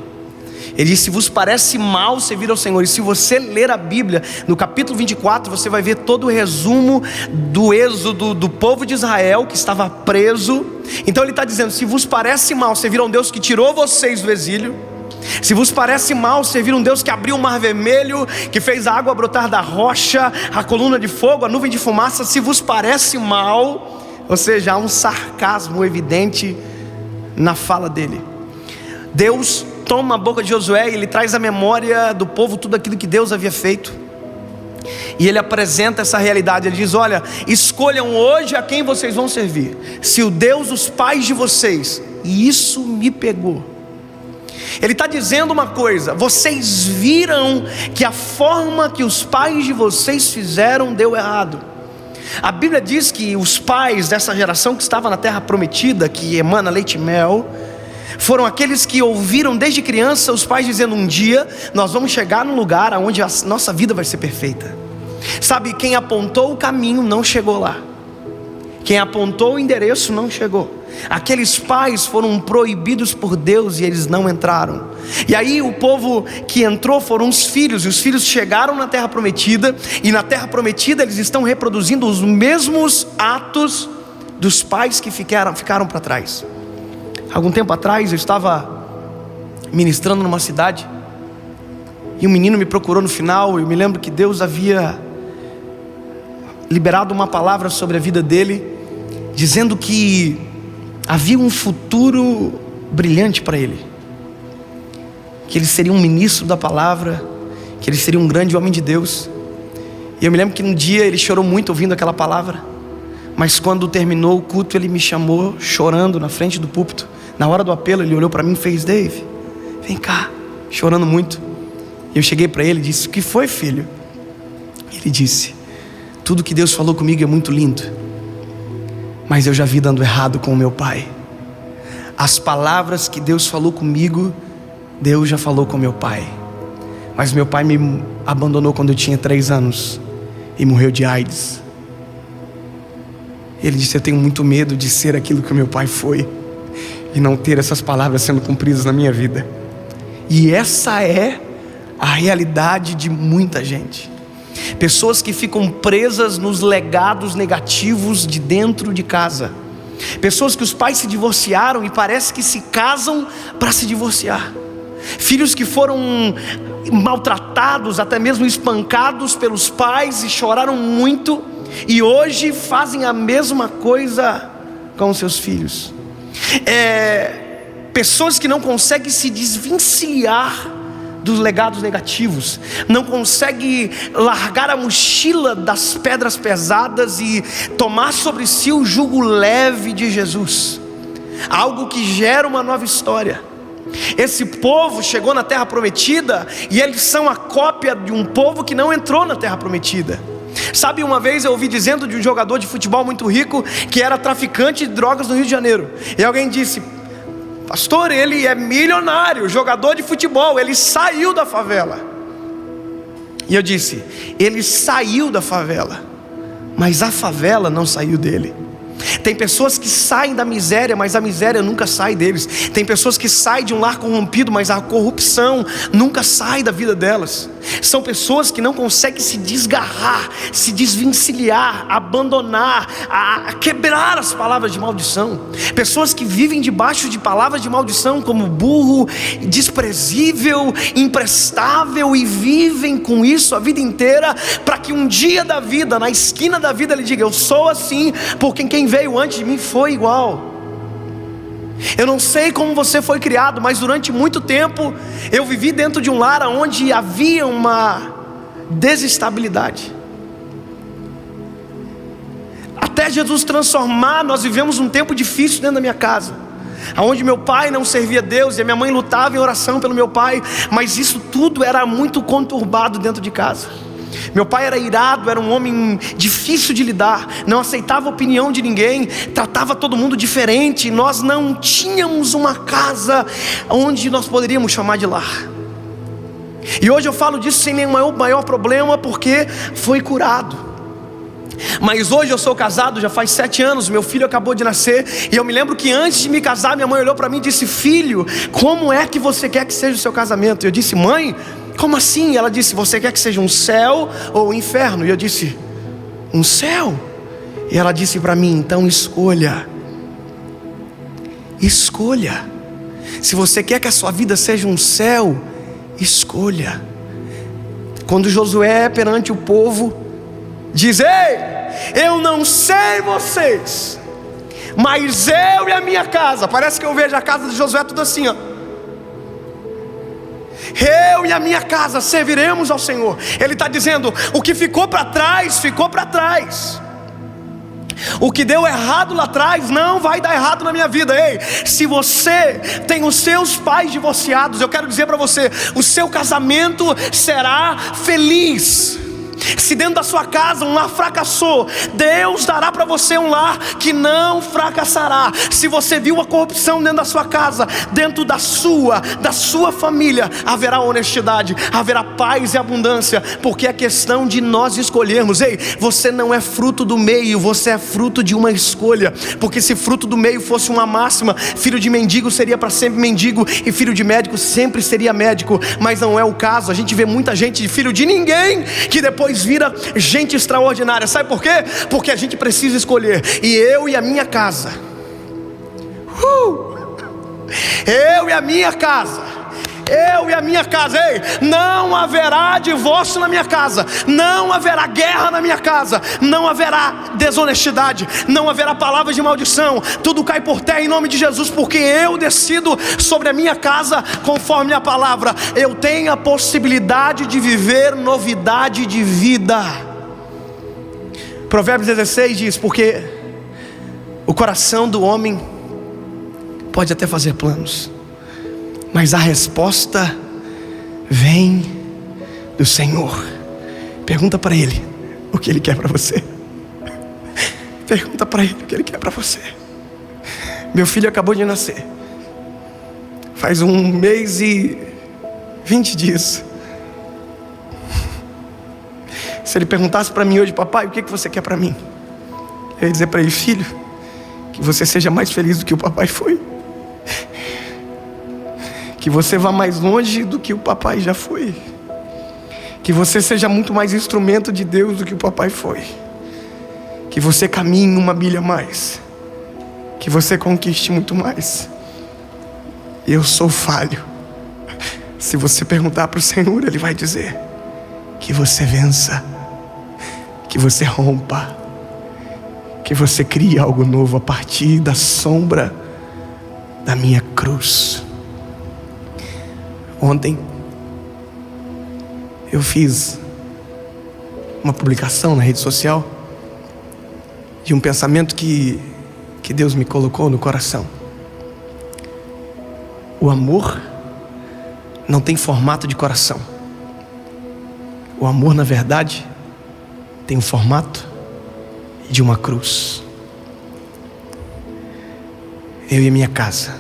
Ele diz: se vos parece mal servir ao Senhor. E se você ler a Bíblia, no capítulo 24, você vai ver todo o resumo do êxodo do povo de Israel, que estava preso. Então ele está dizendo: se vos parece mal servir a um Deus que tirou vocês do exílio, se vos parece mal servir um Deus que abriu o mar vermelho, que fez a água brotar da rocha, a coluna de fogo, a nuvem de fumaça, se vos parece mal, ou seja, há um sarcasmo evidente na fala dele. Deus toma a boca de Josué e ele traz à memória do povo tudo aquilo que Deus havia feito, e ele apresenta essa realidade. Ele diz: olha, escolham hoje a quem vocês vão servir. Se o Deus dos pais de vocês, e isso me pegou, ele está dizendo uma coisa: vocês viram que a forma que os pais de vocês fizeram deu errado. A Bíblia diz que os pais dessa geração que estava na terra prometida, que emana leite e mel, foram aqueles que ouviram desde criança os pais dizendo: um dia nós vamos chegar num lugar onde a nossa vida vai ser perfeita. Sabe, quem apontou o caminho não chegou lá, quem apontou o endereço não chegou. Aqueles pais foram proibidos por Deus e eles não entraram. E aí o povo que entrou foram os filhos, e os filhos chegaram na terra prometida, e na terra prometida eles estão reproduzindo os mesmos atos dos pais que ficaram para trás. Algum tempo atrás eu estava ministrando numa cidade, e um menino me procurou no final. Eu me lembro que Deus havia liberado uma palavra sobre a vida dele, dizendo que havia um futuro brilhante para ele, que ele seria um ministro da palavra, que ele seria um grande homem de Deus. E eu me lembro que um dia ele chorou muito ouvindo aquela palavra, mas quando terminou o culto, ele me chamou chorando na frente do púlpito. Na hora do apelo, ele olhou para mim e fez: Dave, vem cá, chorando muito. E eu cheguei para ele e disse: o que foi, filho? Ele disse: tudo que Deus falou comigo é muito lindo, mas eu já vi dando errado com o meu pai. As palavras que Deus falou comigo, Deus já falou com meu pai, mas meu pai me abandonou quando eu tinha 3 anos e morreu de AIDS. Ele disse: eu tenho muito medo de ser aquilo que o meu pai foi e não ter essas palavras sendo cumpridas na minha vida. E essa é a realidade de muita gente. Pessoas que ficam presas nos legados negativos de dentro de casa. Pessoas que os pais se divorciaram e parece que se casam para se divorciar. Filhos que foram maltratados, até mesmo espancados pelos pais e choraram muito, e hoje fazem a mesma coisa com seus filhos. Pessoas que não conseguem se desvencilhar dos legados negativos, não conseguem largar a mochila das pedras pesadas e tomar sobre si o jugo leve de Jesus, algo que gera uma nova história. Esse povo chegou na terra prometida e eles são a cópia de um povo que não entrou na terra prometida. Sabe, uma vez eu ouvi dizendo de um jogador de futebol muito rico que era traficante de drogas no Rio de Janeiro, e alguém disse: pastor, ele é milionário, jogador de futebol, ele saiu da favela. E eu disse: ele saiu da favela, mas a favela não saiu dele. Tem pessoas que saem da miséria, mas a miséria nunca sai deles. Tem pessoas que saem de um lar corrompido, mas a corrupção nunca sai da vida delas. São pessoas que não conseguem se desgarrar, se desvencilhar, abandonar, quebrar as palavras de maldição. Pessoas que vivem debaixo de palavras de maldição, como burro, desprezível, imprestável, e vivem com isso a vida inteira, para que um dia da vida, na esquina da vida, ele diga: eu sou assim, porque quem veio antes de mim foi igual. Eu não sei como você foi criado, mas durante muito tempo eu vivi dentro de um lar onde havia uma desestabilidade. Até Jesus transformar, nós vivemos um tempo difícil dentro da minha casa, onde meu pai não servia a Deus e a minha mãe lutava em oração pelo meu pai, mas isso tudo era muito conturbado dentro de casa. Meu pai era irado, era um homem difícil de lidar, não aceitava a opinião de ninguém, tratava todo mundo diferente. Nós não tínhamos uma casa onde nós poderíamos chamar de lar. E hoje eu falo disso sem nenhum maior problema, porque foi curado. Mas hoje eu sou casado já faz 7 anos, meu filho acabou de nascer, e eu me lembro que antes de me casar, minha mãe olhou para mim e disse: filho, como é que você quer que seja o seu casamento? E eu disse: mãe, como assim? Ela disse: você quer que seja um céu ou um inferno? E eu disse: um céu. E ela disse para mim: então escolha. Escolha. Se você quer que a sua vida seja um céu, escolha. Quando Josué perante o povo diz: ei, eu não sei vocês, mas eu e a minha casa. Parece que eu vejo a casa de Josué tudo assim, ó. Eu e a minha casa serviremos ao Senhor. Ele está dizendo: o que ficou para trás, ficou para trás. O que deu errado lá atrás não vai dar errado na minha vida. Ei, se você tem os seus pais divorciados, eu quero dizer para você: o seu casamento será feliz. Se dentro da sua casa um lar fracassou, Deus dará para você um lar que não fracassará. Se você viu a corrupção dentro da sua casa, dentro da sua família, haverá honestidade, haverá paz e abundância, porque é questão de nós escolhermos. Ei, você não é fruto do meio, você é fruto de uma escolha. Porque se fruto do meio fosse uma máxima, filho de mendigo seria para sempre mendigo, e filho de médico sempre seria médico. Mas não é o caso. A gente vê muita gente de filho de ninguém que depois vira gente extraordinária. Sabe por quê? Porque a gente precisa escolher. E eu e a minha casa, eu e a minha casa, ei, não haverá divórcio na minha casa, não haverá guerra na minha casa, não haverá desonestidade, não haverá palavras de maldição. Tudo cai por terra em nome de Jesus, porque eu decido sobre a minha casa conforme a palavra. Eu tenho a possibilidade de viver novidade de vida. Provérbios 16 diz: porque o coração do homem pode até fazer planos, mas a resposta vem do Senhor. Pergunta para Ele o que Ele quer para você. Pergunta para Ele o que Ele quer para você. Meu filho acabou de nascer, faz 1 mês e 20 dias. Se ele perguntasse para mim hoje: papai, o que você quer para mim? Eu ia dizer para ele: filho, que você seja mais feliz do que o papai foi, que você vá mais longe do que o papai já foi, que você seja muito mais instrumento de Deus do que o papai foi, que você caminhe uma milha a mais, que você conquiste muito mais. Eu sou falho. Se você perguntar para o Senhor, Ele vai dizer que você vença, que você rompa, que você crie algo novo a partir da sombra da minha cruz. Ontem eu fiz uma publicação na rede social de um pensamento que Deus me colocou no coração. O amor não tem formato de coração. O amor, na verdade, tem o formato de uma cruz. Eu e a minha casa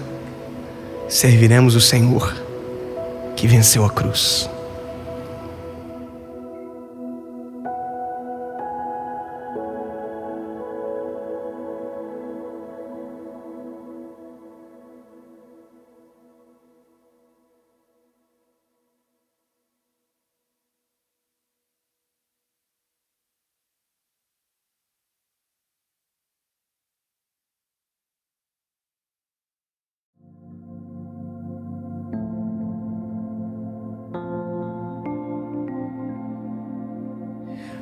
serviremos o Senhor que venceu a cruz.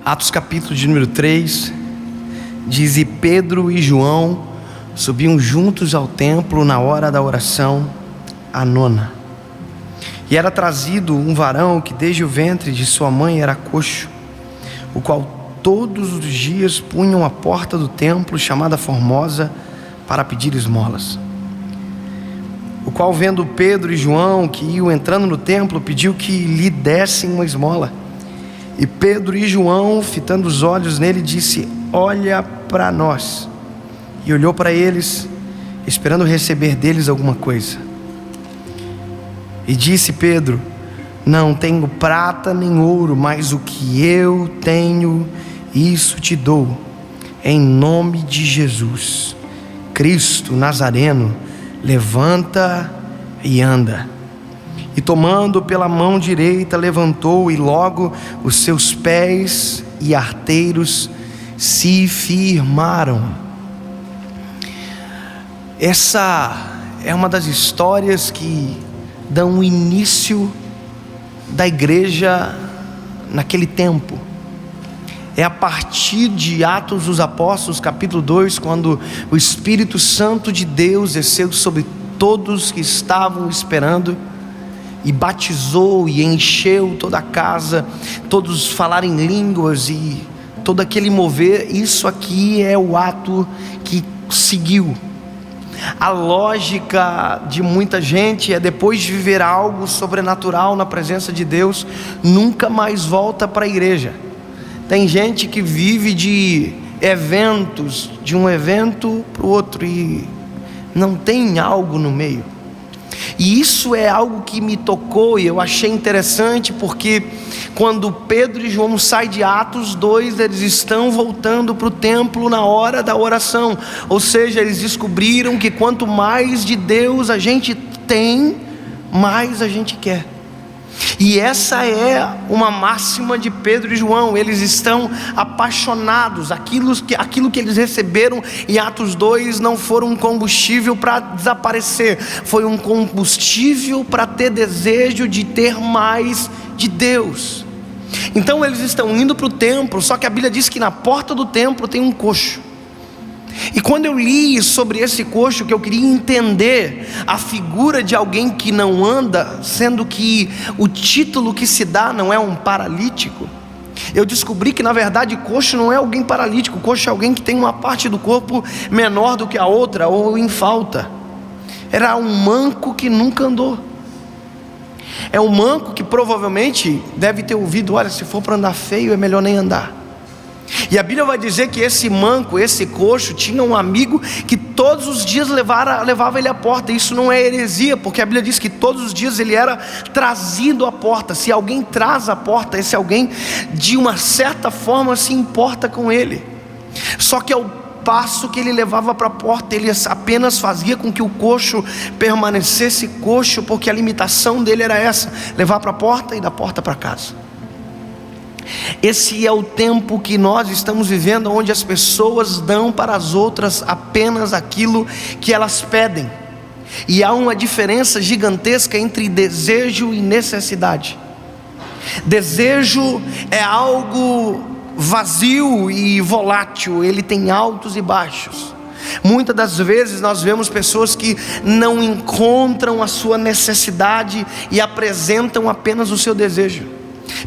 Atos capítulo de número 3 diz: e Pedro e João subiam juntos ao templo na hora da oração, a nona. E era trazido um varão que desde o ventre de sua mãe era coxo, o qual todos os dias punham à porta do templo chamada Formosa para pedir esmolas. O qual, vendo Pedro e João que iam entrando no templo, pediu que lhe dessem uma esmola. E Pedro e João, fitando os olhos nele, disse: olha para nós. E olhou para eles, esperando receber deles alguma coisa. E disse Pedro: não tenho prata nem ouro, mas o que eu tenho, isso te dou. Em nome de Jesus Cristo Nazareno, levanta e anda. E tomando pela mão direita, levantou, e logo os seus pés e arteiros se firmaram. Essa é uma das histórias que dão o início da igreja naquele tempo. É a partir de Atos dos Apóstolos, capítulo 2, quando o Espírito Santo de Deus desceu sobre todos que estavam esperando, e batizou e encheu toda a casa, todos falaram em línguas e todo aquele mover. Isso aqui é o ato que seguiu. A lógica de muita gente é, depois de viver algo sobrenatural na presença de Deus, nunca mais volta para a igreja. Tem gente que vive de eventos, de um evento para o outro, e não tem algo no meio. E isso é algo que me tocou e eu achei interessante, porque quando Pedro e João saem de Atos 2, eles estão voltando para o templo na hora da oração. Ou seja, eles descobriram que quanto mais de Deus a gente tem, mais a gente quer. E essa é uma máxima de Pedro e João. Eles estão apaixonados. Aquilo que eles receberam em Atos 2 não foi um combustível para desaparecer, foi um combustível para ter desejo de ter mais de Deus. Então eles estão indo para o templo, só que a Bíblia diz que na porta do templo tem um coxo. E quando eu li sobre esse coxo, que eu queria entender a figura de alguém que não anda, sendo que o título que se dá não é um paralítico, eu descobri que na verdade coxo não é alguém paralítico. Coxo é alguém que tem uma parte do corpo menor do que a outra, ou em falta. Era um manco que nunca andou. É um manco que provavelmente deve ter ouvido: olha, se for para andar feio é melhor nem andar. E a Bíblia vai dizer que esse manco, esse coxo, tinha um amigo que todos os dias levava ele à porta. Isso não é heresia, porque a Bíblia diz que todos os dias ele era trazido à porta. Se alguém traz à porta, esse alguém de uma certa forma se importa com ele. Só que ao passo que ele levava para a porta, ele apenas fazia com que o coxo permanecesse coxo, porque a limitação dele era essa: levar para a porta e da porta para casa. Esse é o tempo que nós estamos vivendo, onde as pessoas dão para as outras apenas aquilo que elas pedem. E há uma diferença gigantesca entre desejo e necessidade. Desejo é algo vazio e volátil, ele tem altos e baixos. Muitas das vezes nós vemos pessoas que não encontram a sua necessidade e apresentam apenas o seu desejo.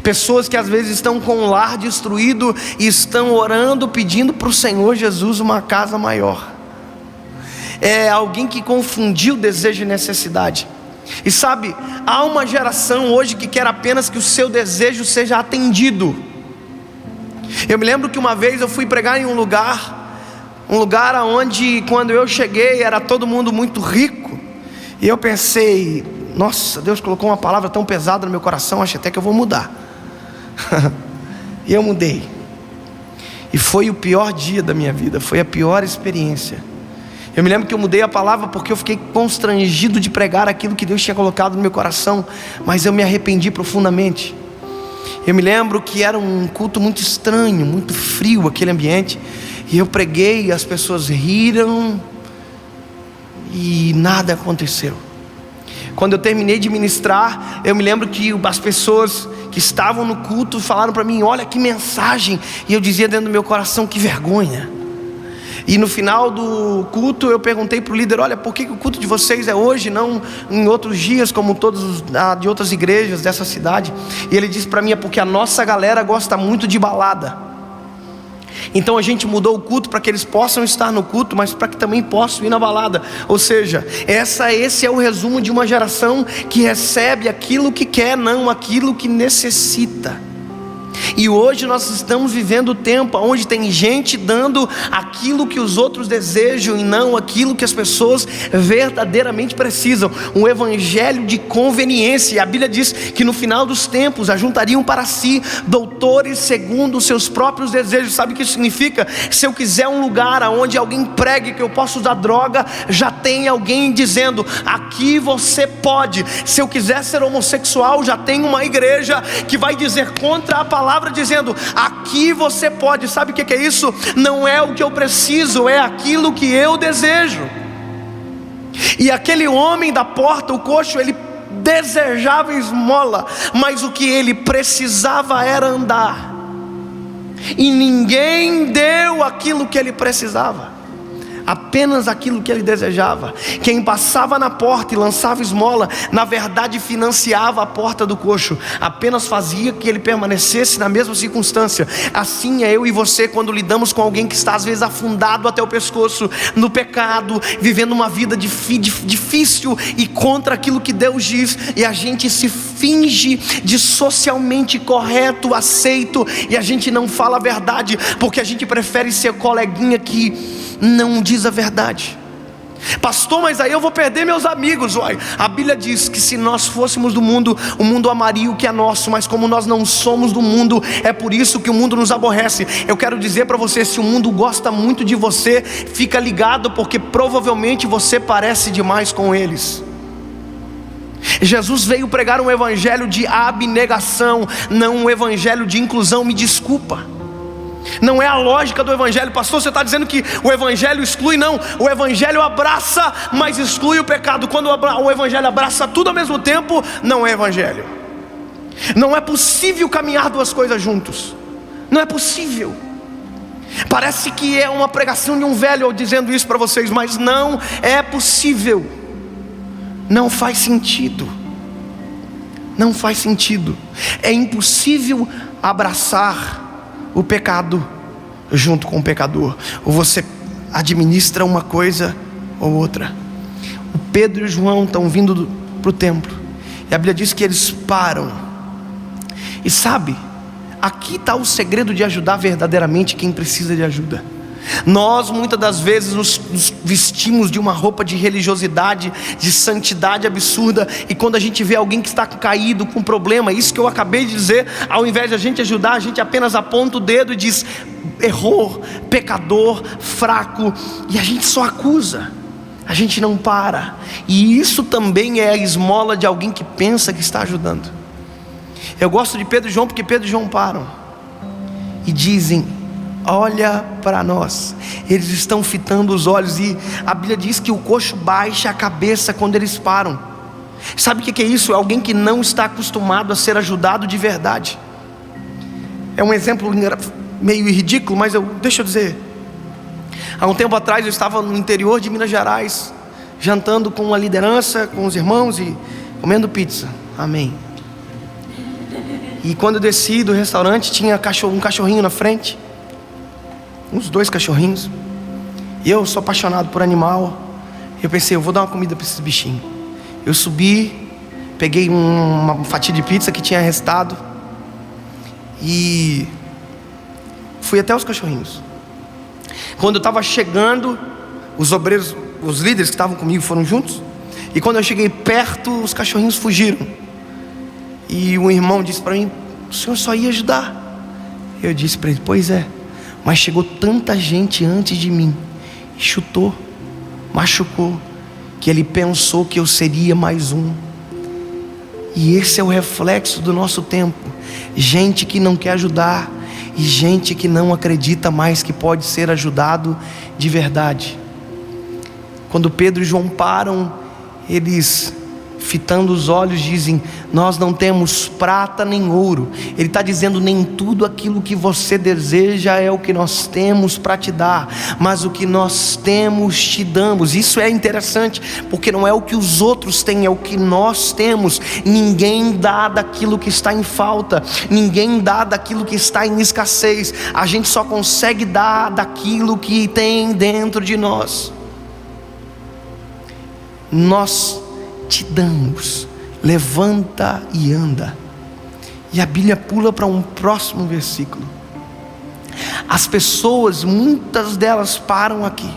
Pessoas que às vezes estão com o lar destruído e estão orando, pedindo para o Senhor Jesus uma casa maior. É alguém que confundiu desejo e necessidade. E sabe, há uma geração hoje que quer apenas que o seu desejo seja atendido. Eu me lembro que uma vez eu fui pregar em um lugar onde, quando eu cheguei, era todo mundo muito rico. E eu pensei: nossa, Deus colocou uma palavra tão pesada no meu coração, acho até que eu vou mudar. E eu mudei. E foi o pior dia da minha vida, foi a pior experiência. Eu me lembro que eu mudei a palavra porque eu fiquei constrangido de pregar aquilo que Deus tinha colocado no meu coração, mas eu me arrependi profundamente. Eu me lembro que era um culto muito estranho, muito frio aquele ambiente, e eu preguei e as pessoas riram e nada aconteceu. Quando eu terminei de ministrar, eu me lembro que as pessoas que estavam no culto falaram para mim: olha que mensagem. E eu dizia dentro do meu coração: que vergonha. E no final do culto eu perguntei para o líder: olha, por que o culto de vocês é hoje, não em outros dias como todos de outras igrejas dessa cidade? E ele disse para mim: é porque a nossa galera gosta muito de balada. Então a gente mudou o culto para que eles possam estar no culto, mas para que também possam ir na balada. Ou seja, esse é o resumo de uma geração que recebe aquilo que quer, não aquilo que necessita. E hoje nós estamos vivendo o tempo onde tem gente dando aquilo que os outros desejam e não aquilo que as pessoas verdadeiramente precisam. Um evangelho de conveniência. E a Bíblia diz que no final dos tempos ajuntariam para si doutores segundo os seus próprios desejos. Sabe o que isso significa? Se eu quiser um lugar onde alguém pregue que eu posso usar droga, já tem alguém dizendo: aqui você pode. Se eu quiser ser homossexual, já tem uma igreja que vai dizer contra a palavra, dizendo: aqui você pode. Sabe o que é isso? Não é o que eu preciso, é aquilo que eu desejo. E aquele homem da porta, o coxo, ele desejava esmola, mas o que ele precisava era andar. E ninguém deu aquilo que ele precisava, apenas aquilo que ele desejava. Quem passava na porta e lançava esmola, na verdade financiava a porta do coxo, apenas fazia que ele permanecesse na mesma circunstância. Assim é eu e você quando lidamos com alguém que está às vezes afundado até o pescoço no pecado, vivendo uma vida difícil e contra aquilo que Deus diz, e a gente se finge de socialmente correto, aceito, e a gente não fala a verdade, porque a gente prefere ser coleguinha que não diz a verdade. Pastor, mas aí eu vou perder meus amigos. Uai, a Bíblia diz que se nós fôssemos do mundo, o mundo amaria o que é nosso, mas como nós não somos do mundo, é por isso que o mundo nos aborrece. Eu quero dizer para você: se o mundo gosta muito de você, fica ligado, porque provavelmente você parece demais com eles. Jesus veio pregar um evangelho de abnegação, não um evangelho de inclusão. Me desculpa, não é a lógica do evangelho. Pastor, você está dizendo que o evangelho exclui? Não, o evangelho abraça, mas exclui o pecado. Quando o evangelho abraça tudo ao mesmo tempo, não é evangelho. Não é possível caminhar duas coisas juntos. Não é possível. Parece que é uma pregação de um velho dizendo isso para vocês, mas não é possível. Não faz sentido. Não faz sentido. É impossível abraçar o pecado junto com o pecador. Ou você administra uma coisa ou outra. O Pedro e João estão vindo para o templo, e a Bíblia diz que eles param. E sabe, aqui está o segredo de ajudar verdadeiramente quem precisa de ajuda. Nós muitas das vezes nos vestimos de uma roupa de religiosidade, de santidade absurda, e quando a gente vê alguém que está caído, com problema, isso que eu acabei de dizer, ao invés de a gente ajudar, a gente apenas aponta o dedo e diz: errou, pecador, fraco, e a gente só acusa, a gente não para. E isso também é a esmola de alguém que pensa que está ajudando. Eu gosto de Pedro e João porque Pedro e João param e dizem: olha para nós. Eles estão fitando os olhos, e a Bíblia diz que o coxo baixa a cabeça quando eles param. Sabe o que é isso? É alguém que não está acostumado a ser ajudado de verdade. É um exemplo meio ridículo, mas deixa eu dizer. Há um tempo atrás eu estava no interior de Minas Gerais, jantando com a liderança, com os irmãos e comendo pizza. Amém. E quando eu desci do restaurante, tinha um cachorrinho na frente, uns 2 cachorrinhos. E eu sou apaixonado por animal. Eu pensei, eu vou dar uma comida para esses bichinhos. Eu subi, peguei uma fatia de pizza que tinha restado e fui até os cachorrinhos. Quando eu estava chegando, os obreiros, os líderes que estavam comigo foram juntos. E quando eu cheguei perto, os cachorrinhos fugiram. E um irmão disse para mim: o senhor só ia ajudar. Eu disse para ele: pois é, mas chegou tanta gente antes de mim, chutou, machucou, que ele pensou que eu seria mais um. E esse é o reflexo do nosso tempo. Gente que não quer ajudar, e gente que não acredita mais que pode ser ajudado de verdade. Quando Pedro e João param, eles, fitando os olhos, dizem: nós não temos prata nem ouro. Ele está dizendo: nem tudo aquilo que você deseja é o que nós temos para te dar, mas o que nós temos te damos. Isso é interessante, porque não é o que os outros têm, é o que nós temos. Ninguém dá daquilo que está em falta, ninguém dá daquilo que está em escassez. A gente só consegue dar daquilo que tem dentro de nós. Nós te damos, levanta e anda. E a Bíblia pula para um próximo versículo. As pessoas, muitas delas param aqui.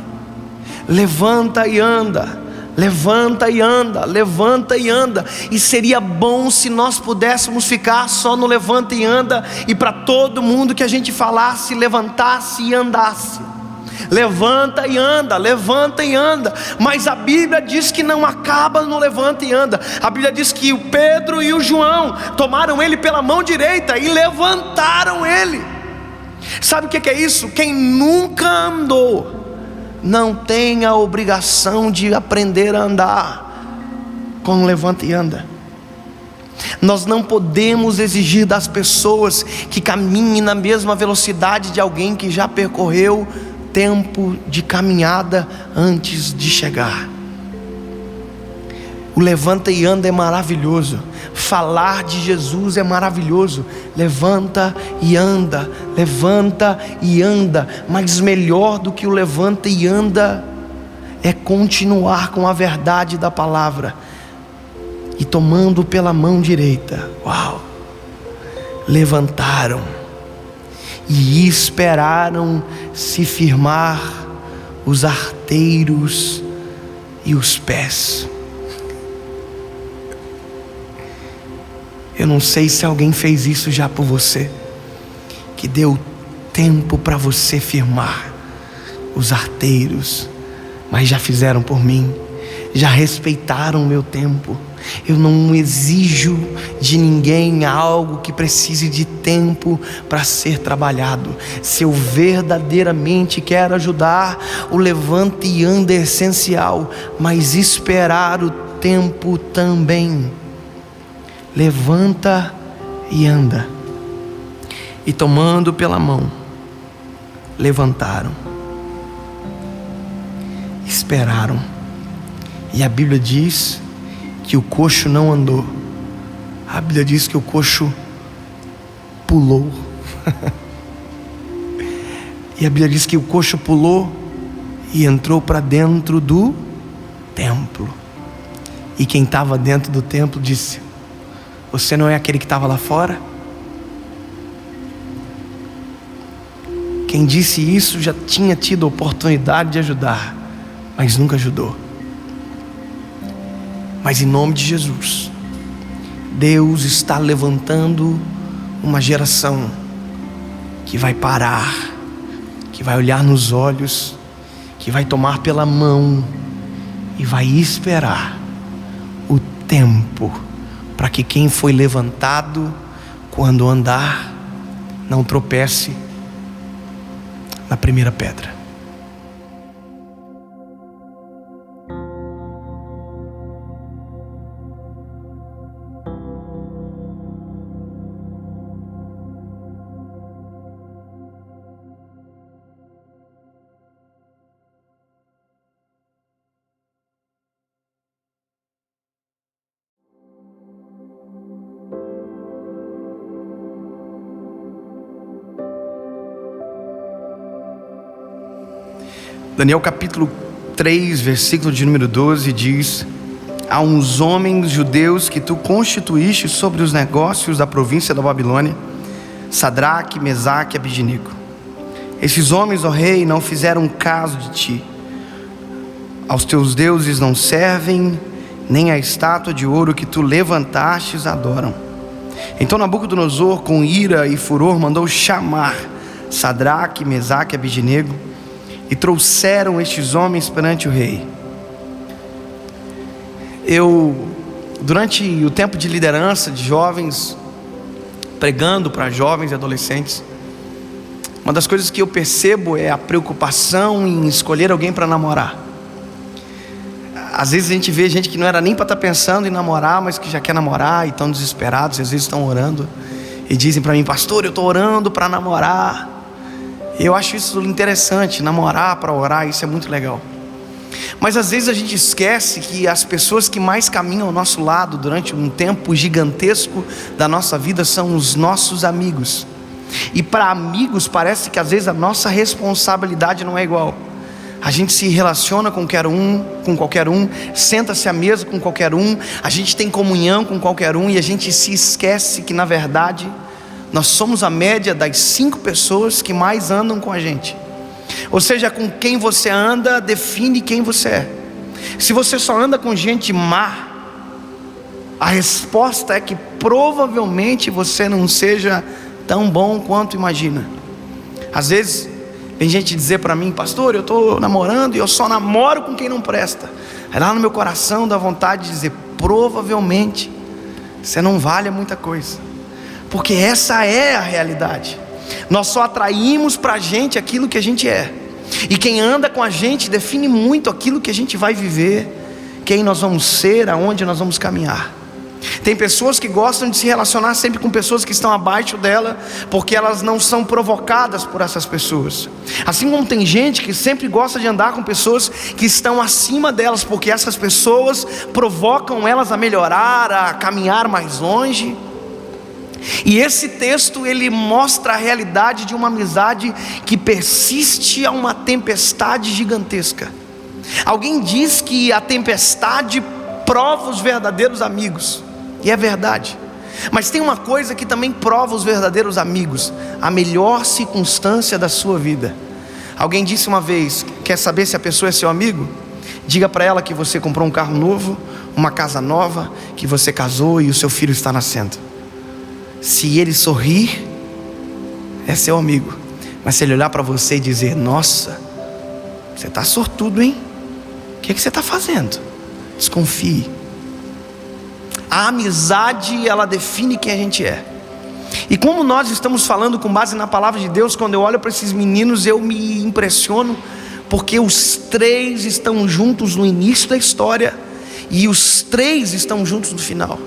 Levanta e anda, levanta e anda, levanta e anda. E seria bom se nós pudéssemos ficar só no levanta e anda, e para todo mundo que a gente falasse, levantasse e andasse. Levanta e anda, levanta e anda. Mas a Bíblia diz que não acaba no levanta e anda. A Bíblia diz que o Pedro e o João tomaram ele pela mão direita e levantaram ele. Sabe o que é isso? Quem nunca andou não tem a obrigação de aprender a andar com levanta e anda. Nós não podemos exigir das pessoas que caminhem na mesma velocidade de alguém que já percorreu tempo de caminhada antes de chegar. O levanta e anda é maravilhoso. Falar de Jesus é maravilhoso. Levanta e anda, levanta e anda. Mas melhor do que o levanta e anda é continuar com a verdade da palavra e tomando pela mão direita. Uau! Levantaram e esperaram se firmar os arteiros e os pés. Eu não sei se alguém fez isso já por você, que deu tempo para você firmar os arteiros, mas já fizeram por mim, já respeitaram o meu tempo. Eu não exijo de ninguém algo que precise de tempo para ser trabalhado. Se eu verdadeiramente quero ajudar, o levanta e anda é essencial, mas esperar o tempo também. Levanta e anda. E tomando pela mão, levantaram, esperaram. E a Bíblia diz que o coxo não andou. A Bíblia diz que o coxo pulou. E a Bíblia diz que o coxo pulou e entrou para dentro do templo. E quem estava dentro do templo disse: você não é aquele que estava lá fora? Quem disse isso já tinha tido a oportunidade de ajudar, mas nunca ajudou. Mas em nome de Jesus, Deus está levantando uma geração que vai parar que vai olhar nos olhos, que vai tomar pela mão e vai esperar o tempo para que quem foi levantado, quando andar, não tropece na primeira pedra. Daniel capítulo 3, versículo de número 12 diz: há uns homens judeus que tu constituíste sobre os negócios da província da Babilônia, Sadraque, Mesaque e Abidnego. Esses homens, ó rei, não fizeram caso de ti. Aos teus deuses não servem, nem a estátua de ouro que tu levantastes adoram. Então Nabucodonosor, com ira e furor, mandou chamar Sadraque, Mesaque e Abidnego, e trouxeram estes homens perante o rei. Durante o tempo de liderança de jovens, pregando para jovens e adolescentes, uma das coisas que eu percebo é a preocupação em escolher alguém para namorar. Às vezes a gente vê gente que não era nem para estar pensando em namorar, mas que já quer namorar e estão desesperados, e às vezes estão orando e dizem para mim: pastor, eu estou orando para namorar. Eu acho isso interessante, namorar para orar, isso é muito legal. Mas às vezes a gente esquece que as pessoas que mais caminham ao nosso lado durante um tempo gigantesco da nossa vida são os nossos amigos. E para amigos parece que às vezes a nossa responsabilidade não é igual. A gente se relaciona com qualquer um, senta-se à mesa com qualquer um, a gente tem comunhão com qualquer um, e a gente se esquece que na verdade nós somos a média das 5 pessoas que mais andam com a gente. Ou seja, com quem você anda define quem você é. Se você só anda com gente má, a resposta é que provavelmente você não seja tão bom quanto imagina. Às vezes vem gente dizer para mim: pastor, eu estou namorando e eu só namoro com quem não presta. Aí lá no meu coração dá vontade de dizer: provavelmente você não vale muita coisa, porque essa é a realidade. Nós só atraímos para a gente aquilo que a gente é, e quem anda com a gente define muito aquilo que a gente vai viver, quem nós vamos ser, aonde nós vamos caminhar. Tem pessoas que gostam de se relacionar sempre com pessoas que estão abaixo dela, porque elas não são provocadas por essas pessoas. Assim como tem gente que sempre gosta de andar com pessoas que estão acima delas, porque essas pessoas provocam elas a melhorar, a caminhar mais longe. E esse texto ele mostra a realidade de uma amizade que persiste a uma tempestade gigantesca. Alguém diz que a tempestade prova os verdadeiros amigos, e é verdade. Mas tem uma coisa que também prova os verdadeiros amigos: a melhor circunstância da sua vida. Alguém disse uma vez: quer saber se a pessoa é seu amigo? Diga para ela que você comprou um carro novo, uma casa nova, que você casou e o seu filho está nascendo. Se ele sorrir, é seu amigo. Mas se ele olhar para você e dizer: nossa, você está sortudo, hein? O que você está fazendo? Desconfie. A amizade, ela define quem a gente é. E como nós estamos falando com base na palavra de Deus, quando eu olho para esses meninos eu me impressiono, porque os 3 estão juntos no início da história e os 3 estão juntos no final.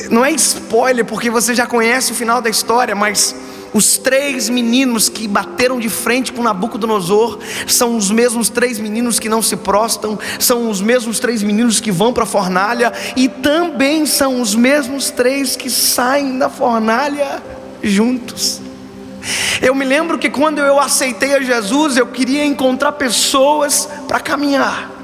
Não é spoiler, porque você já conhece o final da história, mas os 3 meninos que bateram de frente com Nabucodonosor são os mesmos 3 meninos que não se prostam, são os mesmos 3 meninos que vão para a fornalha, e também são os mesmos 3 que saem da fornalha juntos. Eu me lembro que quando eu aceitei a Jesus, eu queria encontrar pessoas para caminhar.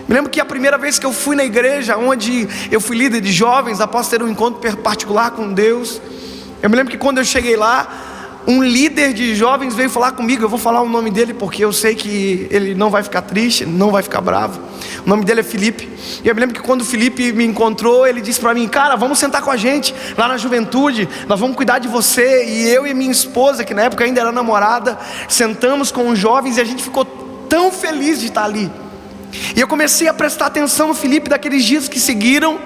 Me lembro que a primeira vez que eu fui na igreja, onde eu fui líder de jovens, após ter um encontro particular com Deus, eu me lembro que quando eu cheguei lá, um líder de jovens veio falar comigo. Eu vou falar o nome dele porque eu sei que ele não vai ficar triste, não vai ficar bravo. O nome dele é Felipe. E eu me lembro que quando o Felipe me encontrou, ele disse para mim: cara, vamos sentar com a gente lá na juventude, nós vamos cuidar de você. E eu e minha esposa, que na época ainda era namorada, sentamos com os jovens e a gente ficou tão feliz de estar ali. E eu comecei a prestar atenção no Felipe daqueles dias que seguiram.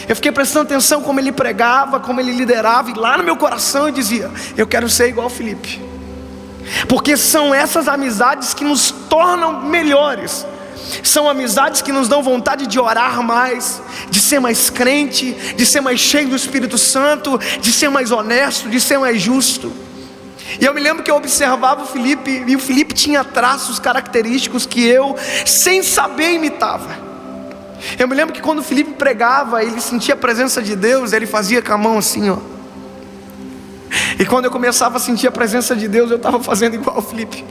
Eu fiquei prestando atenção como ele pregava, como ele liderava. E lá no meu coração eu dizia: eu quero ser igual ao Felipe. Porque são essas amizades que nos tornam melhores. São amizades que nos dão vontade de orar mais, de ser mais crente, de ser mais cheio do Espírito Santo, de ser mais honesto, de ser mais justo. E eu me lembro que eu observava o Felipe, e o Felipe tinha traços característicos que eu, sem saber, imitava. Eu me lembro que quando o Felipe pregava, ele sentia a presença de Deus, ele fazia com a mão assim, ó. E quando eu começava a sentir a presença de Deus, eu estava fazendo igual ao Felipe.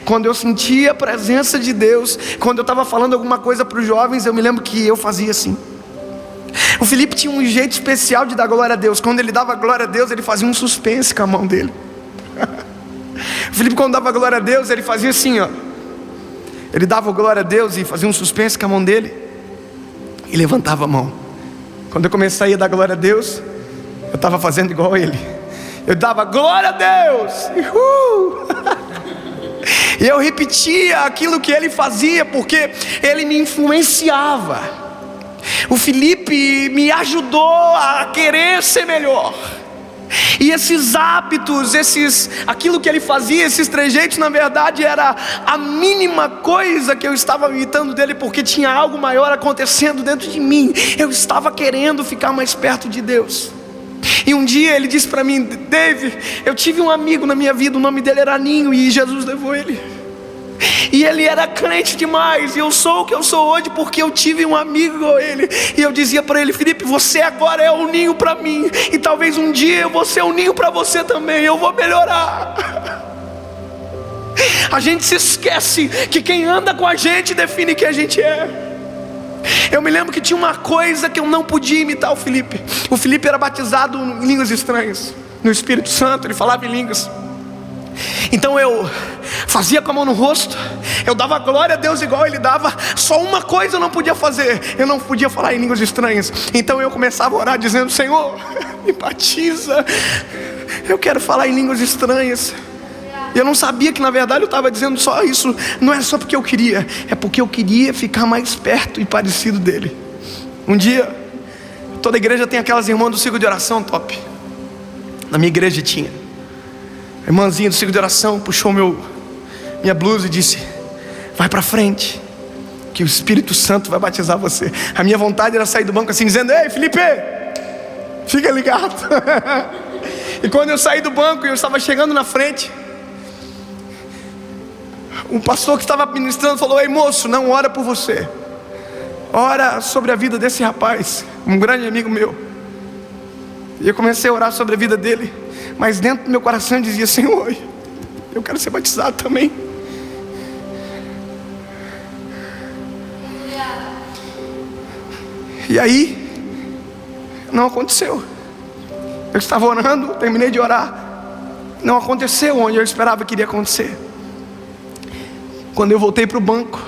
Quando eu sentia a presença de Deus, quando eu estava falando alguma coisa para os jovens, eu me lembro que eu fazia assim. O Felipe tinha um jeito especial de dar glória a Deus. Quando ele dava glória a Deus, ele fazia um suspense com a mão dele. O Felipe, quando dava glória a Deus, ele fazia assim, ó. Ele dava glória a Deus e fazia um suspense com a mão dele e levantava a mão. Quando eu comecei a dar glória a Deus, eu estava fazendo igual a ele. Eu dava glória a Deus. E eu repetia aquilo que ele fazia, porque ele me influenciava. O Felipe me ajudou a querer ser melhor. E esses hábitos, aquilo que ele fazia, esses trejeitos, na verdade era a mínima coisa que eu estava imitando dele, porque tinha algo maior acontecendo dentro de mim. Eu estava querendo ficar mais perto de Deus. E um dia ele disse para mim: Dave, eu tive um amigo na minha vida, o nome dele era Ninho, e Jesus levou ele. E ele era crente demais, e eu sou o que eu sou hoje porque eu tive um amigo igual ele. E eu dizia para ele: Felipe, você agora é um ninho para mim, e talvez um dia eu vou ser um ninho para você também, eu vou melhorar. A gente se esquece que quem anda com a gente define quem a gente é. Eu me lembro que tinha uma coisa que eu não podia imitar o Felipe. O Felipe era batizado em línguas estranhas, no Espírito Santo, ele falava em línguas. Então eu fazia com a mão no rosto, eu dava glória a Deus igual ele dava. Só uma coisa eu não podia fazer: eu não podia falar em línguas estranhas. Então eu começava a orar dizendo: Senhor, me batiza, eu quero falar em línguas estranhas. Eu não sabia que na verdade eu estava dizendo só isso. Não é só porque eu queria, é porque eu queria ficar mais perto e parecido dele. Um dia, toda igreja tem aquelas irmãs do ciclo de oração top. Na minha igreja tinha. A irmãzinha do ciclo de oração puxou minha blusa e disse: vai para frente, que o Espírito Santo vai batizar você. A minha vontade era sair do banco assim, dizendo: ei Felipe, fica ligado. E quando eu saí do banco e eu estava chegando na frente, um pastor que estava ministrando falou: ei moço, não ora por você, ora sobre a vida desse rapaz, um grande amigo meu. E eu comecei a orar sobre a vida dele, mas dentro do meu coração eu dizia: Senhor, eu quero ser batizado também. E aí não aconteceu. Eu estava orando, terminei de orar, não aconteceu onde eu esperava que iria acontecer. Quando eu voltei para o banco,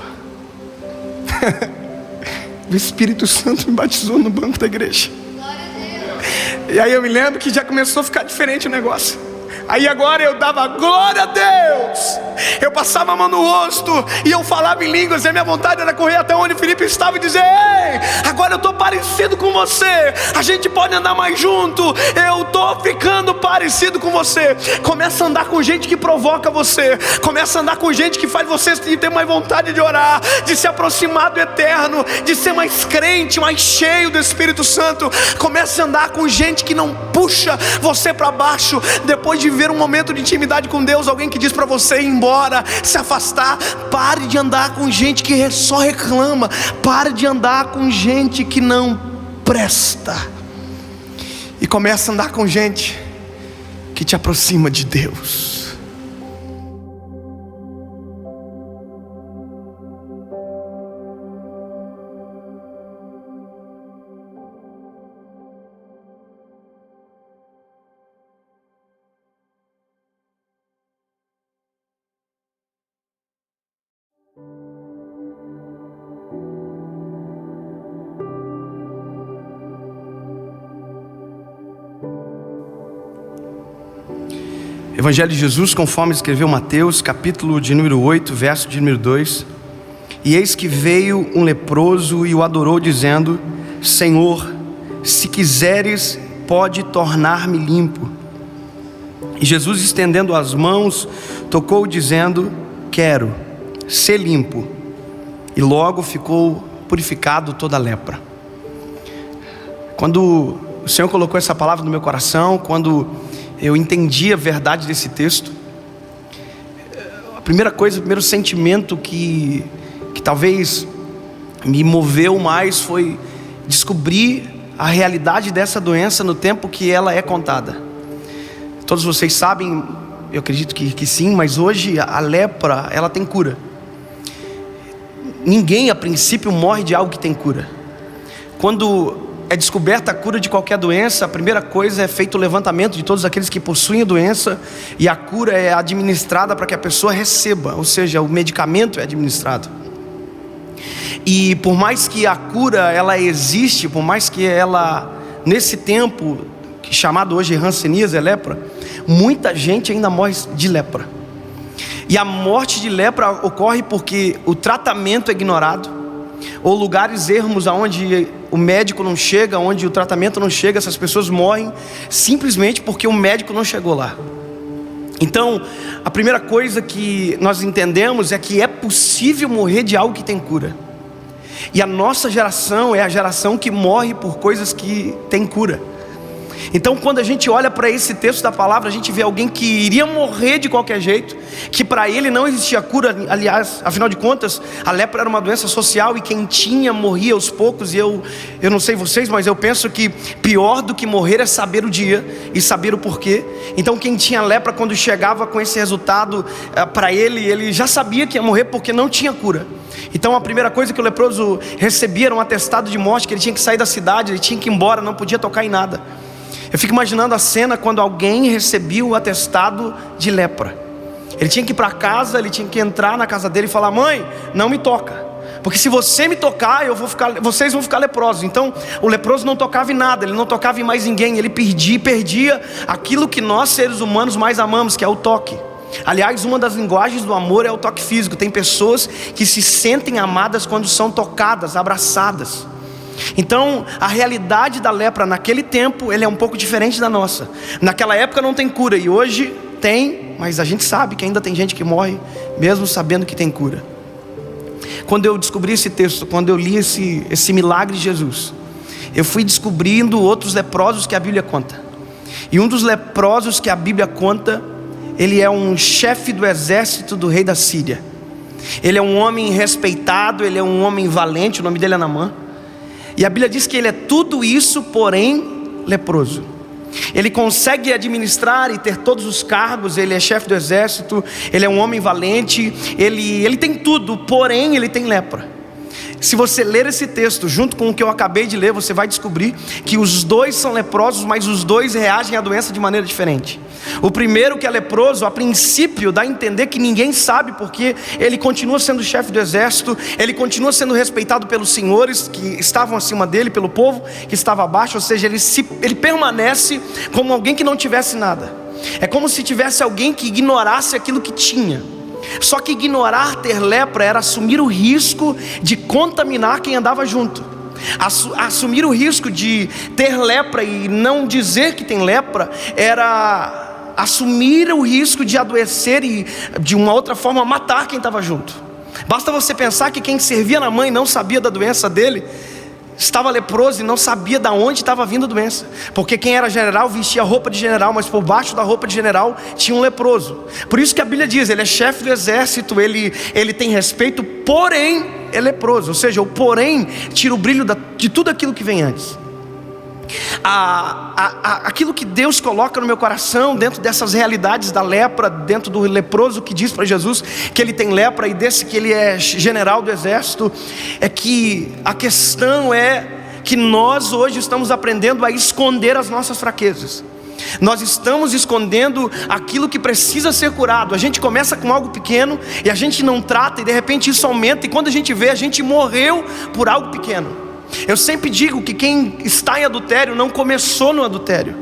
o Espírito Santo me batizou no banco da igreja. E aí eu me lembro que já começou a ficar diferente o negócio. Aí agora eu dava glória a Deus, eu passava a mão no rosto e eu falava em línguas. E a minha vontade era correr até onde o Felipe estava e dizer: ei, agora eu estou parecido com você, a gente pode andar mais junto, eu estou ficando parecido com você. Começa a andar com gente que provoca você, começa a andar com gente que faz você ter mais vontade de orar, de se aproximar do eterno, de ser mais crente, mais cheio do Espírito Santo. Começa a andar com gente que não puxa você para baixo. Depois de viver um momento de intimidade com Deus, alguém que diz para você ir embora, se afastar, pare de andar com gente que só reclama, pare de andar com gente que não presta, e comece a andar com gente que te aproxima de Deus. Evangelho de Jesus, conforme escreveu Mateus, capítulo de número 8, verso de número 2. E eis que veio um leproso e o adorou, dizendo: Senhor, se quiseres, pode tornar-me limpo. E Jesus, estendendo as mãos, tocou, dizendo: Quero, ser limpo. E logo ficou purificado toda a lepra. Quando o Senhor colocou essa palavra no meu coração, quando eu entendi a verdade desse texto, a primeira coisa, o primeiro sentimento que talvez me moveu mais foi descobrir a realidade dessa doença no tempo que ela é contada. Todos vocês sabem, eu acredito que sim, mas hoje a lepra, ela tem cura. Ninguém a princípio morre de algo que tem cura. Quando é descoberta a cura de qualquer doença, a primeira coisa é feito o levantamento de todos aqueles que possuem a doença, e a cura é administrada para que a pessoa receba, ou seja, o medicamento é administrado. E por mais que a cura ela existe, por mais que ela, nesse tempo chamado hoje hanseníase, lepra, muita gente ainda morre de lepra. E a morte de lepra ocorre porque o tratamento é ignorado, ou lugares ermos onde o médico não chega, onde o tratamento não chega. Essas pessoas morrem simplesmente porque o médico não chegou lá. Então, a primeira coisa que nós entendemos é que é possível morrer de algo que tem cura. E a nossa geração é a geração que morre por coisas que tem cura. Então, quando a gente olha para esse texto da palavra, a gente vê alguém que iria morrer de qualquer jeito, que para ele não existia cura. Aliás, afinal de contas, a lepra era uma doença social, e quem tinha morria aos poucos. E eu não sei vocês, mas eu penso que pior do que morrer é saber o dia e saber o porquê. Então, quem tinha lepra, quando chegava com esse resultado para ele já sabia que ia morrer porque não tinha cura. Então, a primeira coisa que o leproso recebia era um atestado de morte, que ele tinha que sair da cidade, ele tinha que ir embora, não podia tocar em nada. Eu fico imaginando a cena quando alguém recebia o atestado de lepra. Ele tinha que ir para casa, ele tinha que entrar na casa dele e falar: mãe, não me toca, porque se você me tocar, vocês vão ficar leprosos. Então o leproso não tocava em nada, ele não tocava em mais ninguém, ele perdia aquilo que nós seres humanos mais amamos, que é o toque. Aliás, uma das linguagens do amor é o toque físico. Tem pessoas que se sentem amadas quando são tocadas, abraçadas. Então, a realidade da lepra naquele tempo, ele é um pouco diferente da nossa. Naquela época não tem cura, e hoje tem, mas a gente sabe que ainda tem gente que morre, mesmo sabendo que tem cura. Quando eu descobri esse texto, quando eu li esse milagre de Jesus, eu fui descobrindo outros leprosos que a Bíblia conta. E um dos leprosos que a Bíblia conta, ele é um chefe do exército do rei da Síria. Ele é um homem respeitado, ele é um homem valente, o nome dele é Naamã. E a Bíblia diz que ele é tudo isso, porém leproso. Ele consegue administrar e ter todos os cargos, ele é chefe do exército, ele é um homem valente, ele tem tudo, porém ele tem lepra. Se você ler esse texto junto com o que eu acabei de ler, você vai descobrir que os dois são leprosos, mas os dois reagem à doença de maneira diferente. O primeiro, que é leproso, a princípio dá a entender que ninguém sabe, porque ele continua sendo chefe do exército, ele continua sendo respeitado pelos senhores que estavam acima dele, pelo povo que estava abaixo, ou seja, ele permanece como alguém que não tivesse nada. É como se tivesse alguém que ignorasse aquilo que tinha. Só que ignorar ter lepra era assumir o risco de contaminar quem andava junto. Assumir o risco de ter lepra e não dizer que tem lepra era assumir o risco de adoecer e de uma outra forma matar quem estava junto. Basta você pensar que quem servia na mãe não sabia da doença dele, estava leproso e não sabia de onde estava vindo a doença, porque quem era general vestia roupa de general, mas por baixo da roupa de general tinha um leproso. Por isso que a Bíblia diz, ele é chefe do exército, ele tem respeito, porém é leproso. Ou seja, o porém tira o brilho de tudo aquilo que vem antes. Aquilo que Deus coloca no meu coração, dentro dessas realidades da lepra, dentro do leproso que diz para Jesus que ele tem lepra, e desse que ele é general do exército, é que a questão é que nós hoje estamos aprendendo a esconder as nossas fraquezas. Nós estamos escondendo aquilo que precisa ser curado. A gente começa com algo pequeno e a gente não trata, e de repente isso aumenta, e quando a gente vê, a gente morreu por algo pequeno. Eu sempre digo que quem está em adultério não começou no adultério.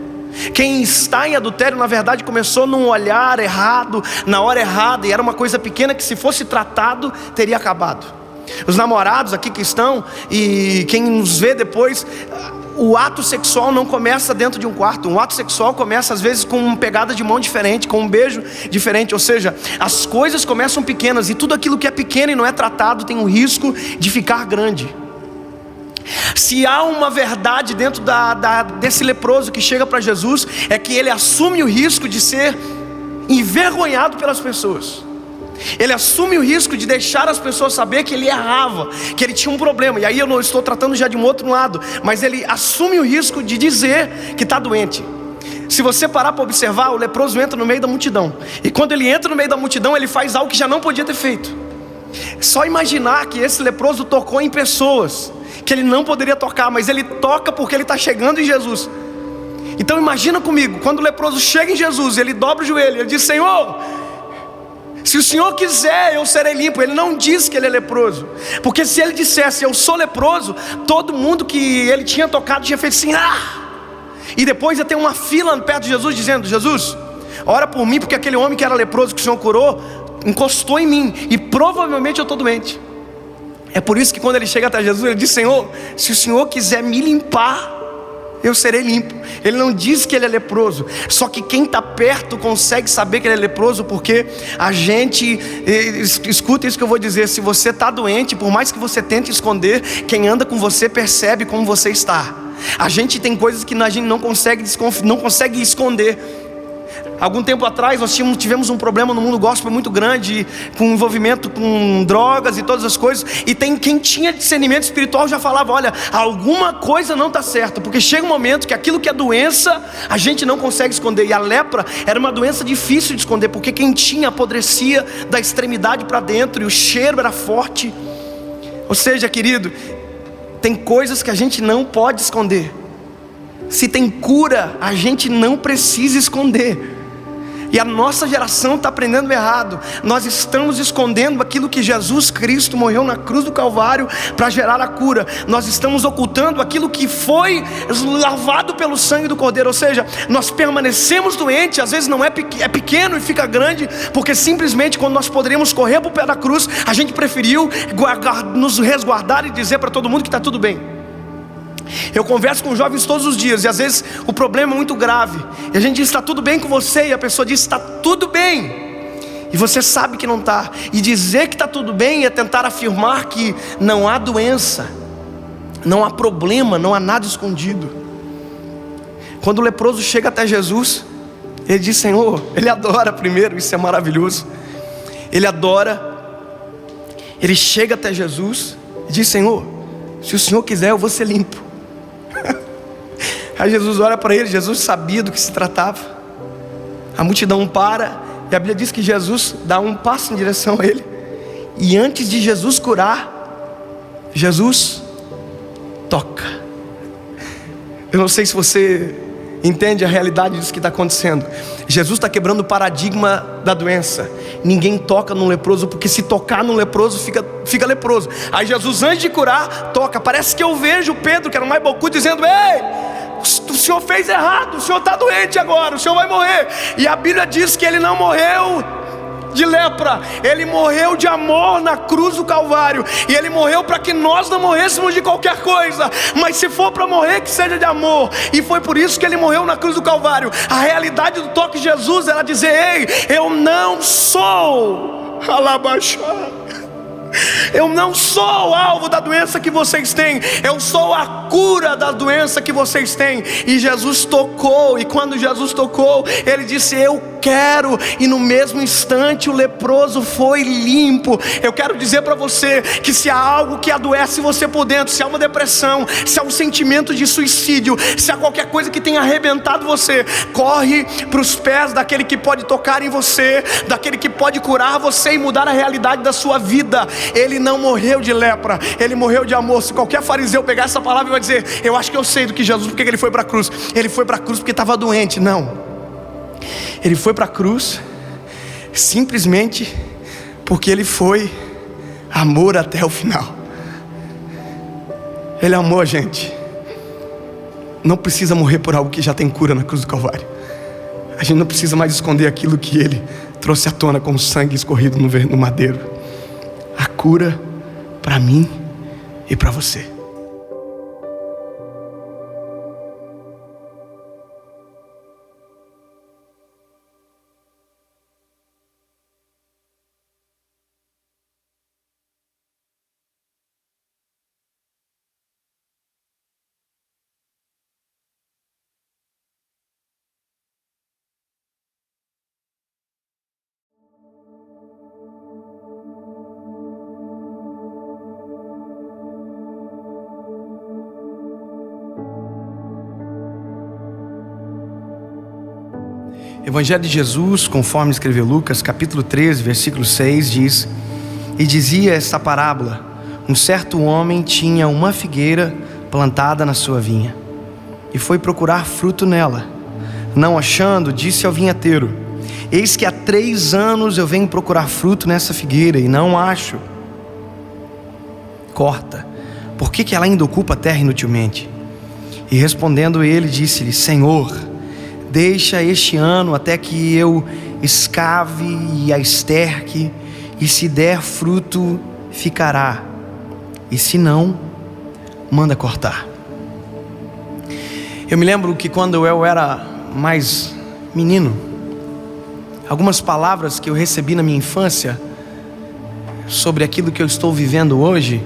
Quem está em adultério, na verdade, começou num olhar errado, na hora errada, e era uma coisa pequena que, se fosse tratado, teria acabado. Os namorados aqui que estão, e quem nos vê depois, o ato sexual não começa dentro de um quarto. Um ato sexual começa às vezes com uma pegada de mão diferente, com um beijo diferente. Ou seja, as coisas começam pequenas, e tudo aquilo que é pequeno e não é tratado tem o risco de ficar grande. Se há uma verdade dentro desse leproso que chega para Jesus, é que ele assume o risco de ser envergonhado pelas pessoas. Ele assume o risco de deixar as pessoas saber que ele errava, que ele tinha um problema. E aí eu não estou tratando já de um outro lado, mas ele assume o risco de dizer que está doente. Se você parar para observar, o leproso entra no meio da multidão, e quando ele entra no meio da multidão, ele faz algo que já não podia ter feito. Só imaginar que esse leproso tocou em pessoas que ele não poderia tocar, mas ele toca porque ele está chegando em Jesus. Então imagina comigo, quando o leproso chega em Jesus, ele dobra o joelho, ele diz: Senhor, se o Senhor quiser, eu serei limpo. Ele não diz que ele é leproso, porque se ele dissesse eu sou leproso, todo mundo que ele tinha tocado tinha feito assim, e depois ia ter uma fila perto de Jesus dizendo: Jesus, ora por mim, porque aquele homem que era leproso que o Senhor curou encostou em mim, e provavelmente eu estou doente. É por isso que quando ele chega até Jesus, ele diz: Senhor, se o Senhor quiser me limpar, eu serei limpo. Ele não diz que ele é leproso. Só que quem está perto consegue saber que ele é leproso, porque a gente, escuta isso que eu vou dizer: se você está doente, por mais que você tente esconder, quem anda com você percebe como você está. A gente tem coisas que a gente não consegue esconder. Algum tempo atrás nós tivemos um problema no mundo gospel muito grande, com envolvimento com drogas e todas as coisas. E quem tinha discernimento espiritual já falava: olha, alguma coisa não está certa, porque chega um momento que aquilo que é doença, a gente não consegue esconder. E a lepra era uma doença difícil de esconder, porque quem tinha apodrecia da extremidade para dentro, e o cheiro era forte. Ou seja, querido, tem coisas que a gente não pode esconder. Se tem cura, a gente não precisa esconder. E a nossa geração está aprendendo errado. Nós estamos escondendo aquilo que Jesus Cristo morreu na cruz do Calvário para gerar a cura. Nós estamos ocultando aquilo que foi lavado pelo sangue do Cordeiro. Ou seja, nós permanecemos doentes. Às vezes não é pequeno e fica grande, porque simplesmente quando nós poderíamos correr para o pé da cruz, a gente preferiu nos resguardar e dizer para todo mundo que está tudo bem. Eu converso com jovens todos os dias, e às vezes o problema é muito grave, e a gente diz: está tudo bem com você? E a pessoa diz: está tudo bem, e você sabe que não está. E dizer que está tudo bem é tentar afirmar que não há doença, não há problema, não há nada escondido. Quando o leproso chega até Jesus, ele diz: Senhor, ele adora primeiro, isso é maravilhoso. Ele adora, ele chega até Jesus e diz: Senhor, se o Senhor quiser, eu vou ser limpo. Aí Jesus olha para ele. Jesus sabia do que se tratava. A multidão para, e a Bíblia diz que Jesus dá um passo em direção a ele, e antes de Jesus curar, Jesus toca. Eu não sei se você entende a realidade disso que está acontecendo. Jesus está quebrando o paradigma da doença. Ninguém toca num leproso, porque se tocar num leproso, fica leproso. Aí Jesus, antes de curar, toca. Parece que eu vejo Pedro, que era o mais bocudo, dizendo: ei, o senhor fez errado, o senhor está doente agora, o senhor vai morrer. E a Bíblia diz que ele não morreu de lepra, ele morreu de amor na cruz do Calvário. E ele morreu para que nós não morrêssemos de qualquer coisa, mas se for para morrer, que seja de amor. E foi por isso que ele morreu na cruz do Calvário. A realidade do toque de Jesus era dizer: ei, eu não sou eu não sou o alvo da doença que vocês têm, eu sou a cura da doença que vocês têm. E Jesus tocou, e quando Jesus tocou, ele disse: eu quero. E no mesmo instante o leproso foi limpo. Eu quero dizer para você que se há algo que adoece você por dentro, se há uma depressão, se há um sentimento de suicídio, se há qualquer coisa que tenha arrebentado você, corre para os pés daquele que pode tocar em você, daquele que pode curar você e mudar a realidade da sua vida. Ele não morreu de lepra, ele morreu de amor. Se qualquer fariseu pegar essa palavra e vai dizer: eu acho que eu sei do que Jesus, porque ele foi para a cruz. Ele foi para a cruz porque estava doente. Não, ele foi para a cruz simplesmente porque ele foi amor até o final. Ele amou a gente. não precisa morrer por algo que já tem cura na cruz do Calvário. A gente não precisa mais esconder aquilo que Ele trouxe à tona com o sangue escorrido no madeiro. A cura para mim e para você. Evangelho de Jesus, conforme escreveu Lucas, capítulo 13, versículo 6, diz: E dizia esta parábola: Um certo homem tinha uma figueira plantada na sua vinha, e foi procurar fruto nela. Não achando, disse ao vinhateiro: Eis que há 3 anos eu venho procurar fruto nessa figueira, e não acho. Corta, por que ela ainda ocupa a terra inutilmente? E respondendo ele, disse-lhe: Senhor, deixa este ano até que eu escave e a esterque, e se der fruto, ficará, e se não, manda cortar. Eu me lembro que quando eu era mais menino, algumas palavras que eu recebi na minha infância sobre aquilo que eu estou vivendo hoje,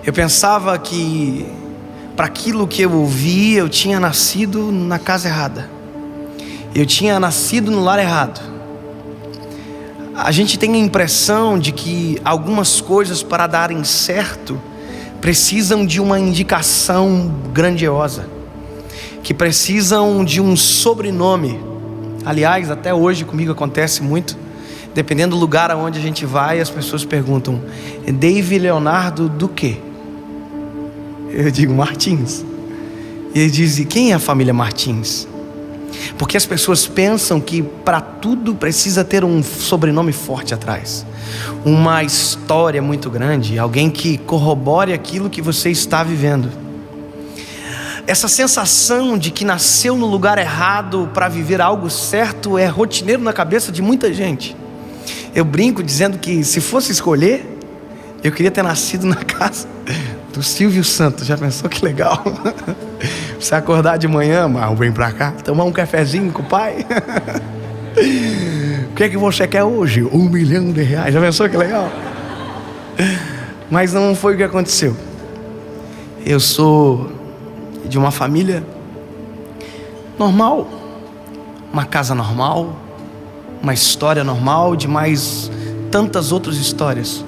eu pensava que para aquilo que eu ouvi, eu tinha nascido na casa errada, eu tinha nascido no lar errado. A gente tem a impressão de que algumas coisas, para darem certo, precisam de uma indicação grandiosa, que precisam de um sobrenome. Aliás, até hoje comigo acontece muito, dependendo do lugar aonde a gente vai, as pessoas perguntam: David Leonardo do quê? Eu digo: Martins. E ele diz: e quem é a família Martins? Porque as pessoas pensam que para tudo precisa ter um sobrenome forte atrás, uma história muito grande, alguém que corrobore aquilo que você está vivendo. Essa sensação de que nasceu no lugar errado para viver algo certo é rotineiro na cabeça de muita gente. Eu brinco dizendo que, se fosse escolher, eu queria ter nascido na casa do Silvio Santos. Já pensou que legal? Você acordar de manhã, mas vem pra cá, tomar um cafezinho com o pai. O que é que você quer hoje? R$1 milhão. Já pensou que legal? Mas não foi o que aconteceu. Eu sou de uma família normal, uma casa normal, uma história normal, de mais tantas outras histórias.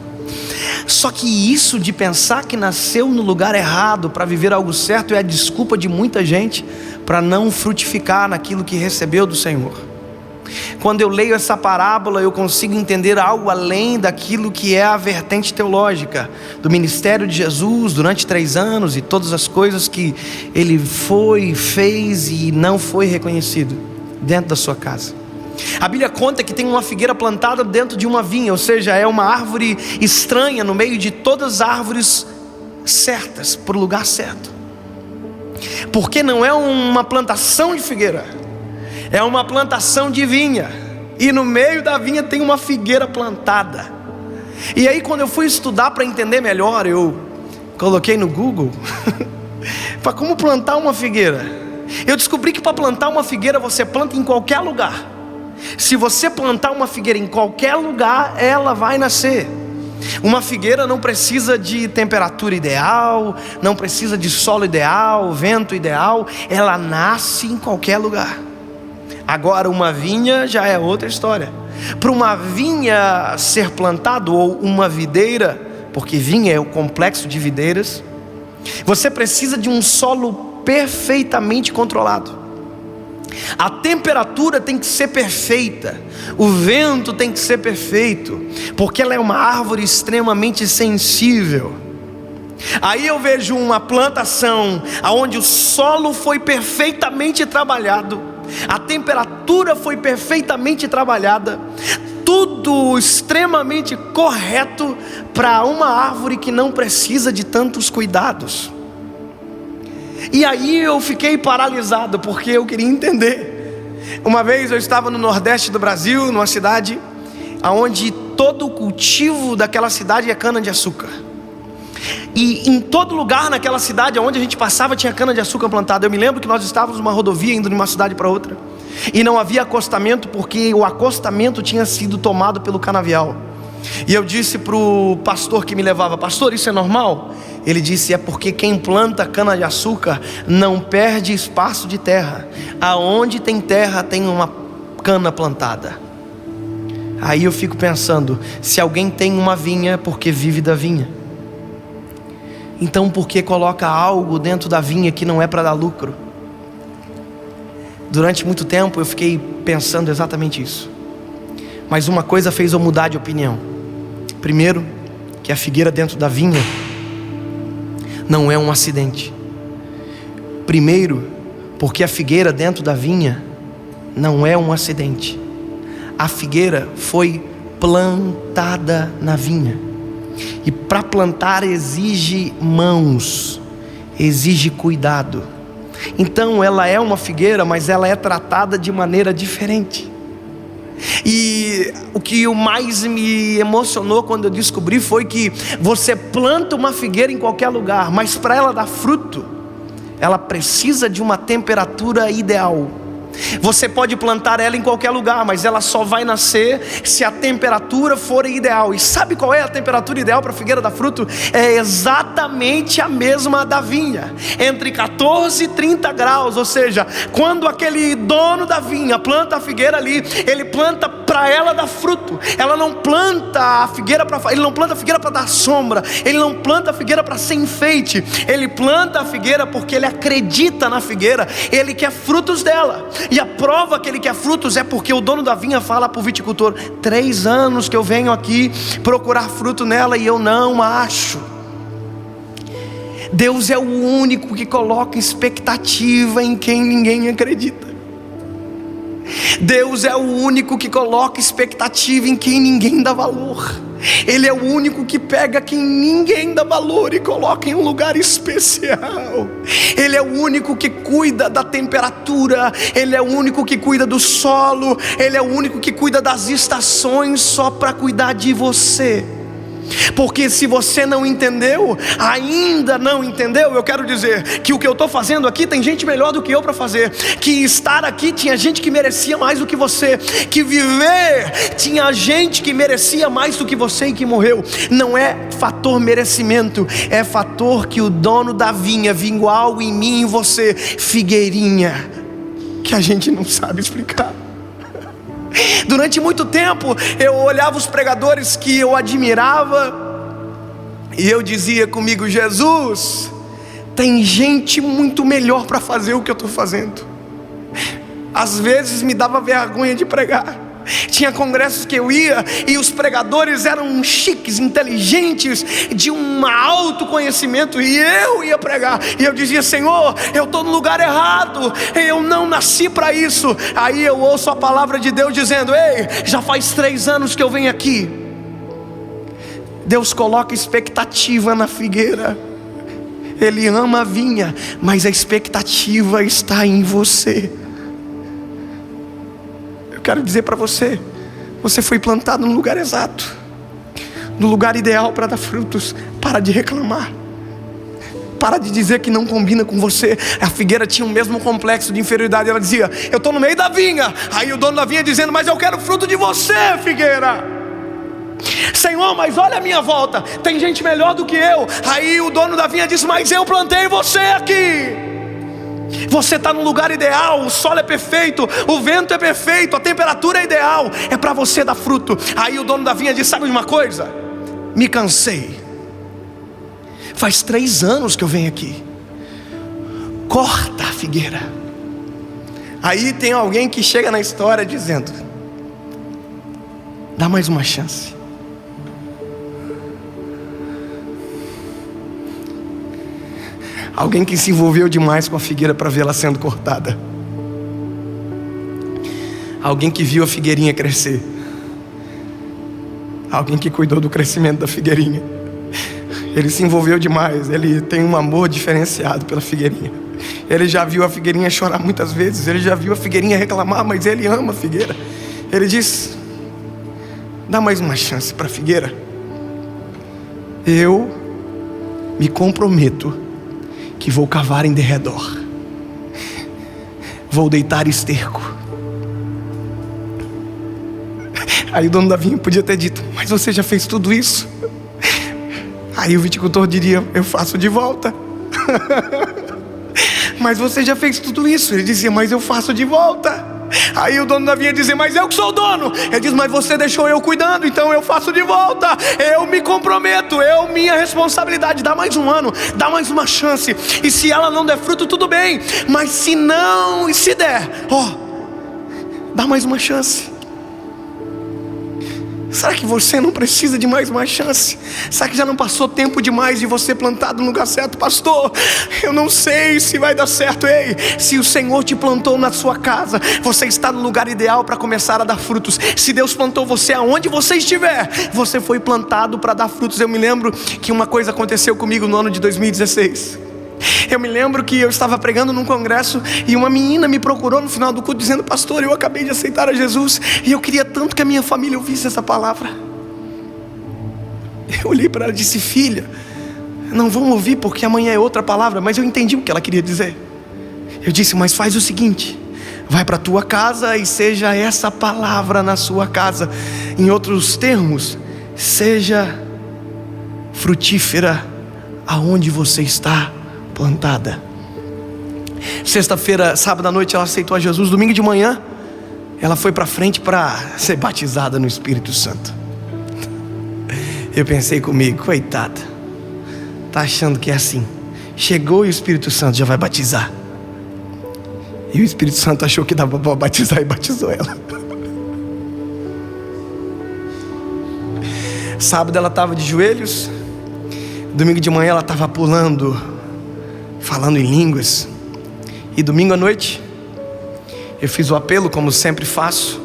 Só que isso de pensar que nasceu no lugar errado para viver algo certo é a desculpa de muita gente para não frutificar naquilo que recebeu do Senhor. Quando eu leio essa parábola, eu consigo entender algo além daquilo que é a vertente teológica do ministério de Jesus durante 3 anos e todas as coisas que Ele fez e não foi reconhecido dentro da sua casa. A Bíblia conta que tem uma figueira plantada dentro de uma vinha, ou seja, é uma árvore estranha no meio de todas as árvores certas, para o lugar certo. Porque não é uma plantação de figueira, é uma plantação de vinha, e no meio da vinha tem uma figueira plantada. E aí, quando eu fui estudar para entender melhor, eu coloquei no Google para como plantar uma figueira. Eu descobri que para plantar uma figueira você planta em qualquer lugar. Se você plantar uma figueira em qualquer lugar, ela vai nascer. Uma figueira não precisa de temperatura ideal, não precisa de solo ideal, vento ideal, ela nasce em qualquer lugar. Agora, uma vinha já é outra história. Para uma vinha ser plantado, ou uma videira, porque vinha é o complexo de videiras, você precisa de um solo perfeitamente controlado. A temperatura tem que ser perfeita, o vento tem que ser perfeito, porque ela é uma árvore extremamente sensível. Aí eu vejo uma plantação onde o solo foi perfeitamente trabalhado, a temperatura foi perfeitamente trabalhada, tudo extremamente correto para uma árvore que não precisa de tantos cuidados. E aí eu fiquei paralisado, porque eu queria entender. Uma vez eu estava no nordeste do Brasil, numa cidade onde todo o cultivo daquela cidade é cana-de-açúcar. E em todo lugar naquela cidade onde a gente passava tinha cana-de-açúcar plantada. Eu me lembro que nós estávamos numa rodovia indo de uma cidade para outra, e não havia acostamento, porque o acostamento tinha sido tomado pelo canavial. E eu disse para o pastor que me levava: pastor, isso é normal? Ele disse: é porque quem planta cana-de-açúcar não perde espaço de terra. Aonde tem terra tem uma cana plantada. Aí eu fico pensando, se alguém tem uma vinha, porque vive da vinha, então por que coloca algo dentro da vinha que não é para dar lucro? Durante muito tempo eu fiquei pensando exatamente isso. Mas uma coisa fez eu mudar de opinião. Primeiro, que a figueira dentro da vinha não é um acidente. Primeiro, porque a figueira dentro da vinha não é um acidente. A figueira foi plantada na vinha. E para plantar exige mãos, exige cuidado. Então ela é uma figueira, mas ela é tratada de maneira diferente. E o que mais me emocionou quando eu descobri foi que você planta uma figueira em qualquer lugar, mas para ela dar fruto, ela precisa de uma temperatura ideal. Você pode plantar ela em qualquer lugar, mas ela só vai nascer se a temperatura for ideal. E sabe qual é a temperatura ideal para a figueira dar fruto? É exatamente a mesma da vinha, entre 14 e 30 graus. Ou seja, quando aquele dono da vinha planta a figueira ali, ele planta para ela dar fruto. Ela não planta a figueira ele não planta a figueira para dar sombra, ele não planta a figueira para ser enfeite. Ele planta a figueira porque ele acredita na figueira, ele quer frutos dela. E a prova que ele quer frutos é porque o dono da vinha fala para o viticultor: 3 anos que eu venho aqui procurar fruto nela e eu não acho. Deus é o único que coloca expectativa em quem ninguém acredita. Deus é o único que coloca expectativa em quem ninguém dá valor. Ele é o único que pega quem ninguém dá valor e coloca em um lugar especial. Ele é o único que cuida da temperatura. Ele é o único que cuida do solo. Ele é o único que cuida das estações, só para cuidar de você. Porque se você não entendeu, ainda não entendeu, eu quero dizer que o que eu estou fazendo aqui tem gente melhor do que eu para fazer. Que estar aqui tinha gente que merecia mais do que você. Que viver tinha gente que merecia mais do que você e que morreu. Não é fator merecimento, é fator que o dono da vinha viu algo em mim e em você, figueirinha, que a gente não sabe explicar. Durante muito tempo eu olhava os pregadores que eu admirava e eu dizia comigo: Jesus, tem gente muito melhor para fazer o que eu estou fazendo. Às vezes me dava vergonha de pregar. Tinha congressos que eu ia e os pregadores eram chiques, inteligentes, de um alto conhecimento, e eu ia pregar e eu dizia: Senhor, eu estou no lugar errado, eu não nasci para isso. Aí eu ouço a palavra de Deus dizendo: ei, já faz 3 anos que eu venho aqui. Deus coloca expectativa na figueira. Ele ama a vinha, mas a expectativa está em você. Eu quero dizer para você, você foi plantado no lugar exato, no lugar ideal para dar frutos. Para de reclamar, para de dizer que não combina com você. A figueira tinha o mesmo complexo de inferioridade. Ela dizia: eu estou no meio da vinha. Aí o dono da vinha dizendo: mas eu quero fruto de você, figueira. Senhor, mas olha a minha volta, tem gente melhor do que eu. Aí o dono da vinha disse: mas eu plantei você aqui. Você está no lugar ideal, o solo é perfeito, o vento é perfeito, a temperatura é ideal, é para você dar fruto. Aí o dono da vinha disse: sabe de uma coisa? Me cansei. Faz 3 anos que eu venho aqui. Corta a figueira. Aí tem alguém que chega na história dizendo: dá mais uma chance. Alguém que se envolveu demais com a figueira para vê-la sendo cortada. Alguém que viu a figueirinha crescer. Alguém que cuidou do crescimento da figueirinha. Ele se envolveu demais, ele tem um amor diferenciado pela figueirinha. Ele já viu a figueirinha chorar muitas vezes. Ele já viu a figueirinha reclamar, mas ele ama a figueira. Ele diz: dá mais uma chance para a figueira. Eu me comprometo que vou cavar em derredor, vou deitar esterco. Aí o dono da vinha podia ter dito: mas você já fez tudo isso? Aí o viticultor diria: eu faço de volta. Mas você já fez tudo isso? Ele dizia: mas eu faço de volta. Aí o dono da vinha dizia: mas eu que sou o dono. Ele diz: mas você deixou eu cuidando, então eu faço de volta. Eu me comprometo, minha responsabilidade. Dá mais um ano, dá mais uma chance. E se ela não der fruto, tudo bem. Mas se não, e se der, dá mais uma chance. Será que você não precisa de mais uma chance? Será que já não passou tempo demais de você plantado no lugar certo? Pastor, eu não sei se vai dar certo. Ei, se o Senhor te plantou na sua casa, você está no lugar ideal para começar a dar frutos. Se Deus plantou você aonde você estiver, você foi plantado para dar frutos. Eu me lembro que uma coisa aconteceu comigo no ano de 2016. Eu me lembro que eu estava pregando num congresso e uma menina me procurou no final do culto dizendo: pastor, eu acabei de aceitar a Jesus e eu queria tanto que a minha família ouvisse essa palavra. Eu olhei para ela e disse: filha, não vão ouvir porque amanhã é outra palavra. Mas eu entendi o que ela queria dizer. Eu disse: mas faz o seguinte, vai para a tua casa e seja essa palavra na sua casa. Em outros termos, seja frutífera aonde você está plantada. Sexta-feira, sábado à noite, ela aceitou a Jesus. Domingo de manhã, ela foi para frente para ser batizada no Espírito Santo. Eu pensei comigo: coitada, tá achando que é assim, chegou e o Espírito Santo já vai batizar. E o Espírito Santo achou que dava para batizar e batizou ela. Sábado ela estava de joelhos. Domingo de manhã ela estava pulando, falando em línguas. E domingo à noite eu fiz o apelo, como sempre faço.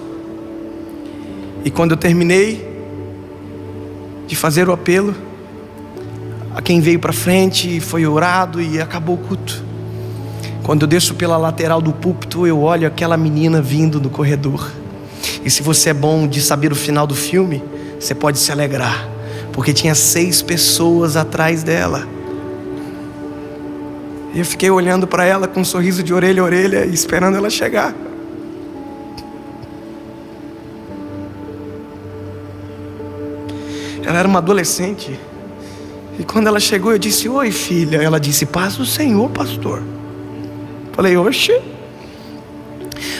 E quando eu terminei de fazer o apelo, a quem veio para frente foi orado e acabou o culto. Quando eu desço pela lateral do púlpito, eu olho aquela menina vindo do corredor. E se você é bom de saber o final do filme, você pode se alegrar, porque tinha 6 pessoas atrás dela. E eu fiquei olhando para ela com um sorriso de orelha a orelha, esperando ela chegar. Ela era uma adolescente. E quando ela chegou, eu disse: oi, filha. Ela disse: paz do Senhor, pastor. Falei: oxe.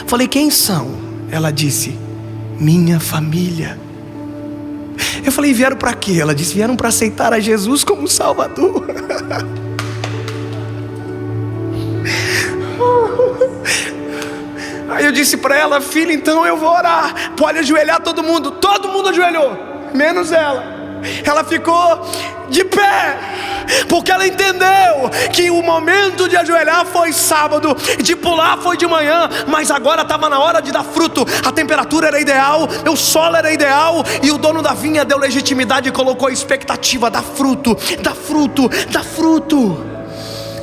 Falei: quem são? Ela disse: minha família. Eu falei: vieram para quê? Ela disse: vieram para aceitar a Jesus como Salvador. Aí eu disse para ela: filha, então eu vou orar. Pode ajoelhar todo mundo. Todo mundo ajoelhou, menos ela. Ela ficou de pé, porque ela entendeu que o momento de ajoelhar foi sábado, de pular foi de manhã, mas agora estava na hora de dar fruto. A temperatura era ideal, o solo era ideal, e o dono da vinha deu legitimidade e colocou a expectativa: dá fruto, dá fruto, dá fruto.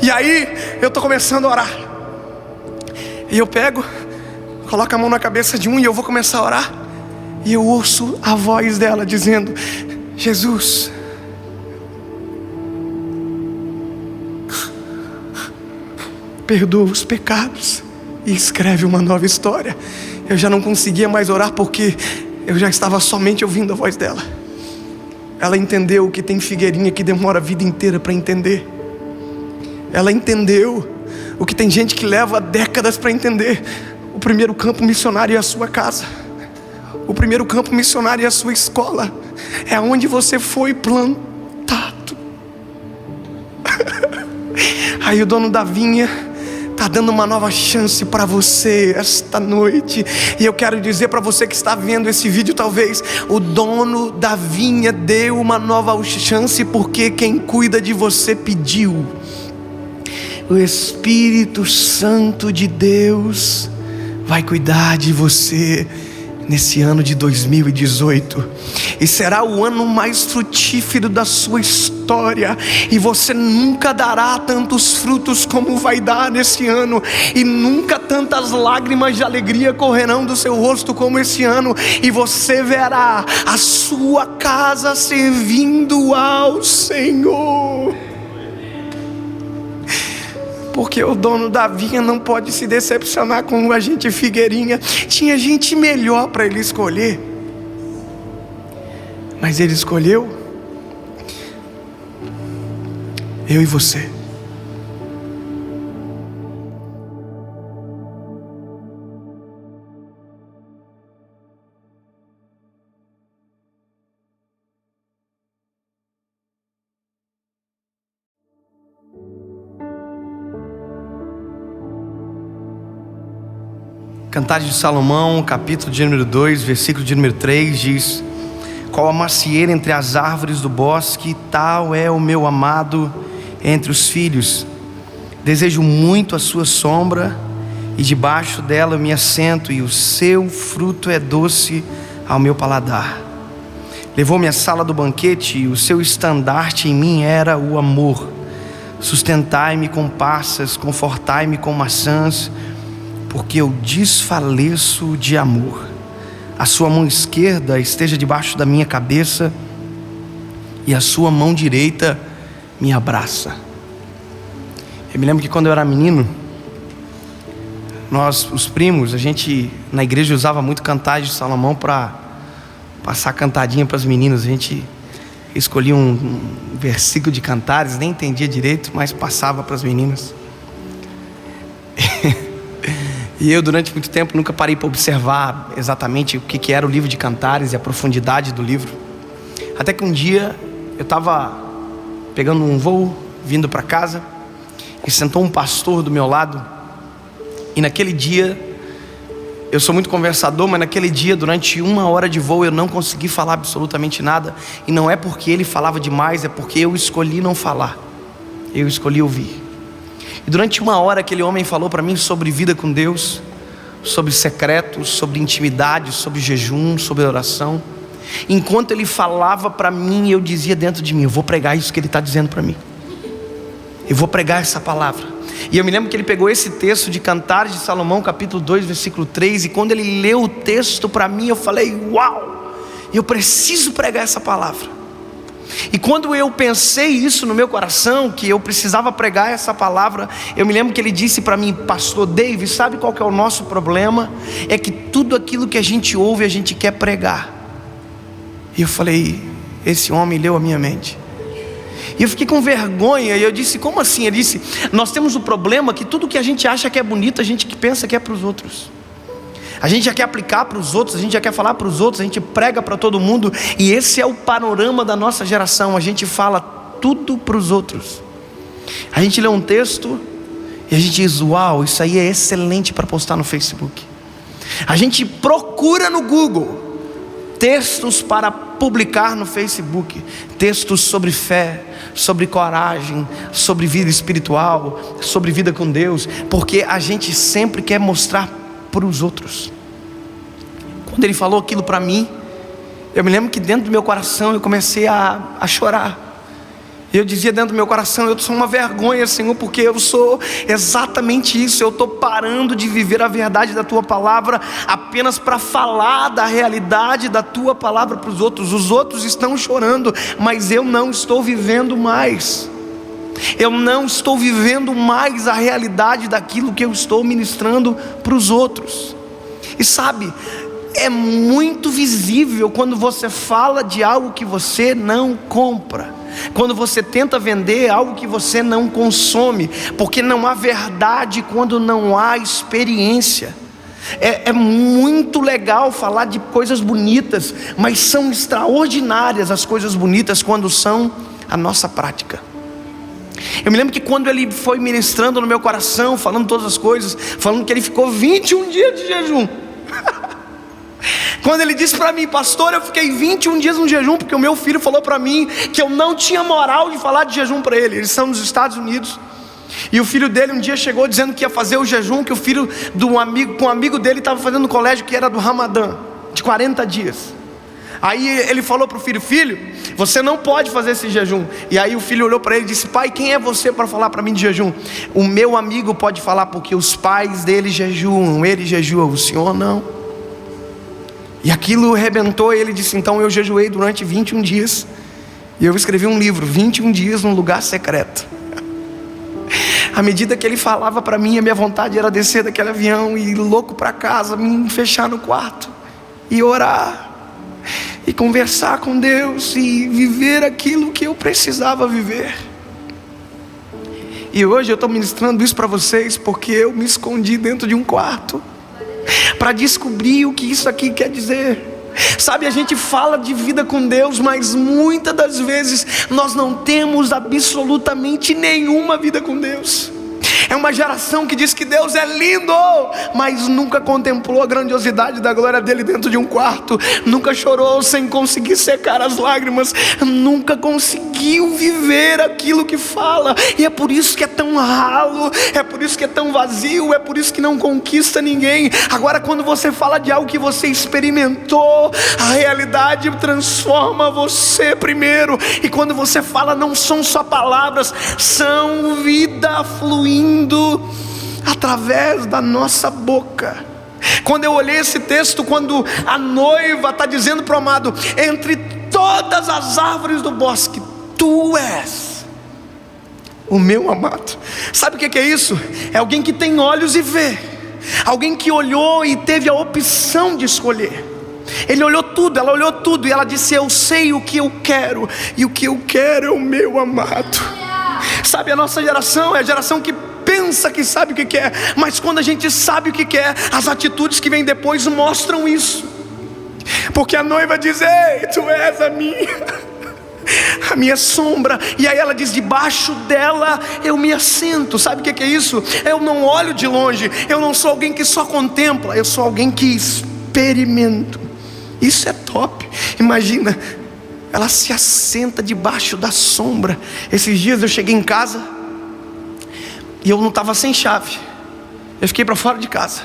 E aí eu estou começando a orar, e eu pego, coloco a mão na cabeça de um e eu vou começar a orar. E eu ouço a voz dela dizendo: Jesus, perdoa os pecados e escreve uma nova história. Eu já não conseguia mais orar porque eu já estava somente ouvindo a voz dela. Ela entendeu que tem figueirinha que demora a vida inteira para entender. Ela entendeu o que tem gente que leva décadas para entender. O primeiro campo missionário é a sua casa. O primeiro campo missionário é a sua escola. É onde você foi plantado. Aí o dono da vinha está dando uma nova chance para você esta noite. E eu quero dizer para você que está vendo esse vídeo, talvez o dono da vinha deu uma nova chance porque quem cuida de você pediu. O Espírito Santo de Deus vai cuidar de você nesse ano de 2018. e será o ano mais frutífero da sua história, e você nunca dará tantos frutos como vai dar nesse ano, e nunca tantas lágrimas de alegria correrão do seu rosto como esse ano, e você verá a sua casa servindo ao Senhor. Porque o dono da vinha não pode se decepcionar com o agente Figueirinha. Tinha gente melhor para ele escolher, mas ele escolheu eu e você. Cantares de Salomão, capítulo de número 2, versículo de número 3 diz: qual a macieira entre as árvores do bosque, tal é o meu amado entre os filhos. Desejo muito a sua sombra, e debaixo dela eu me assento, e o seu fruto é doce ao meu paladar. Levou-me à sala do banquete, e o seu estandarte em mim era o amor. Sustentai-me com passas, confortai-me com maçãs, porque eu desfaleço de amor. A sua mão esquerda esteja debaixo da minha cabeça, e a sua mão direita me abraça. Eu me lembro que quando eu era menino, nós, os primos, a gente na igreja usava muito Cantares de Salomão para passar cantadinha para as meninas. A gente escolhia um versículo de Cantares, nem entendia direito, mas passava para as meninas. E eu, durante muito tempo, nunca parei para observar exatamente o que era o livro de Cantares e a profundidade do livro. Até que um dia eu estava pegando um voo, vindo para casa, e sentou um pastor do meu lado. E naquele dia, eu sou muito conversador, mas naquele dia, durante 1 hora de voo, eu não consegui falar absolutamente nada. E não é porque ele falava demais, é porque eu escolhi não falar. Eu escolhi ouvir. E durante 1 hora aquele homem falou para mim sobre vida com Deus, sobre secretos, sobre intimidade, sobre jejum, sobre oração. Enquanto ele falava para mim, eu dizia dentro de mim: eu vou pregar isso que ele está dizendo para mim. Eu vou pregar essa palavra. E eu me lembro que ele pegou esse texto de Cantares de Salomão, capítulo 2, versículo 3, e quando ele leu o texto para mim, eu falei: uau, eu preciso pregar essa palavra. E quando eu pensei isso no meu coração, que eu precisava pregar essa palavra, eu me lembro que ele disse para mim: pastor David, sabe qual que é o nosso problema? É que tudo aquilo que a gente ouve, a gente quer pregar. E eu falei: esse homem leu a minha mente. E eu fiquei com vergonha, e eu disse: como assim? Ele disse: nós temos o problema que tudo que a gente acha que é bonito, a gente que pensa que é para os outros. A gente já quer aplicar para os outros, a gente já quer falar para os outros, a gente prega para todo mundo. E esse é o panorama da nossa geração. A gente fala tudo para os outros. A gente lê um texto e a gente diz: uau, isso aí é excelente para postar no Facebook. A gente procura no Google textos para publicar no Facebook, textos sobre fé, sobre coragem, sobre vida espiritual, sobre vida com Deus, porque a gente sempre quer mostrar para os outros. Quando ele falou aquilo para mim, eu me lembro que dentro do meu coração eu comecei a chorar. Eu dizia dentro do meu coração: eu sou uma vergonha, Senhor, porque eu sou exatamente isso. Eu estou parando de viver a verdade da Tua palavra apenas para falar da realidade da Tua palavra para os outros. Os outros estão chorando, mas eu não estou vivendo mais. Eu não estou vivendo mais a realidade daquilo que eu estou ministrando para os outros. E sabe, é muito visível quando você fala de algo que você não compra, quando você tenta vender algo que você não consome, porque não há verdade quando não há experiência. É muito legal falar de coisas bonitas, mas são extraordinárias as coisas bonitas quando são a nossa prática. Eu me lembro que quando ele foi ministrando no meu coração, falando todas as coisas, falando que ele ficou 21 dias de jejum. Quando ele disse para mim: pastor, eu fiquei 21 dias no jejum, porque o meu filho falou para mim que eu não tinha moral de falar de jejum para ele. Eles são nos Estados Unidos. E o filho dele um dia chegou dizendo que ia fazer o jejum que o filho com um amigo dele estava fazendo no colégio, que era do Ramadã, de 40 dias. Aí ele falou para o filho: filho, você não pode fazer esse jejum. E aí o filho olhou para ele e disse: pai, quem é você para falar para mim de jejum? O meu amigo pode falar, porque os pais dele jejuam, ele jejua, o senhor não. E aquilo arrebentou. Ele disse: então eu jejuei durante 21 dias. E eu escrevi um livro, 21 dias num lugar secreto. À medida que ele falava para mim, a minha vontade era descer daquele avião e ir louco para casa, me fechar no quarto e orar e conversar com Deus e viver aquilo que eu precisava viver. E hoje eu estou ministrando isso para vocês porque eu me escondi dentro de um quarto para descobrir o que isso aqui quer dizer. Sabe, a gente fala de vida com Deus, mas muitas das vezes nós não temos absolutamente nenhuma vida com Deus. É uma geração que diz que Deus é lindo, mas nunca contemplou a grandiosidade da glória dele dentro de um quarto. Nunca chorou sem conseguir secar as lágrimas. Nunca conseguiu viver aquilo que fala. E é por isso que é tão ralo, é por isso que é tão vazio, é por isso que não conquista ninguém. Agora, quando você fala de algo que você experimentou, a realidade transforma você primeiro. E quando você fala, não são só palavras, são vida fluindo através da nossa boca. Quando eu olhei esse texto, quando a noiva está dizendo para o amado: entre todas as árvores do bosque, tu és o meu amado. Sabe o que é isso? É alguém que tem olhos e vê, alguém que olhou e teve a opção de escolher. Ele olhou tudo, ela olhou tudo, e ela disse: eu sei o que eu quero, e o que eu quero é o meu amado. Sabe, a nossa geração é a geração que pensa que sabe o que quer, mas quando a gente sabe o que quer, as atitudes que vêm depois mostram isso. Porque a noiva diz: ei, tu és a minha sombra. E aí ela diz: debaixo dela eu me assento. Sabe o que é isso? Eu não olho de longe, eu não sou alguém que só contempla, eu sou alguém que experimento. Isso é top. Imagina, ela se assenta debaixo da sombra. Esses dias eu cheguei em casa e eu não estava sem chave. Eu fiquei para fora de casa.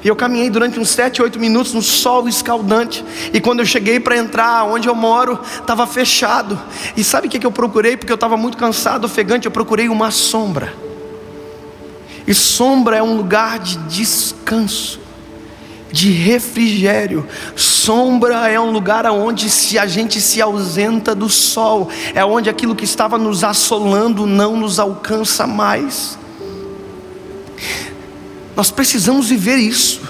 E eu caminhei durante uns 7, 8 minutos no sol escaldante. E quando eu cheguei para entrar onde eu moro, estava fechado. E sabe o que eu procurei? Porque eu estava muito cansado, ofegante. Eu procurei uma sombra. E sombra é um lugar de descanso, de refrigério. Sombra é um lugar onde, se a gente se ausenta do sol, é onde aquilo que estava nos assolando não nos alcança mais. Nós precisamos viver isso.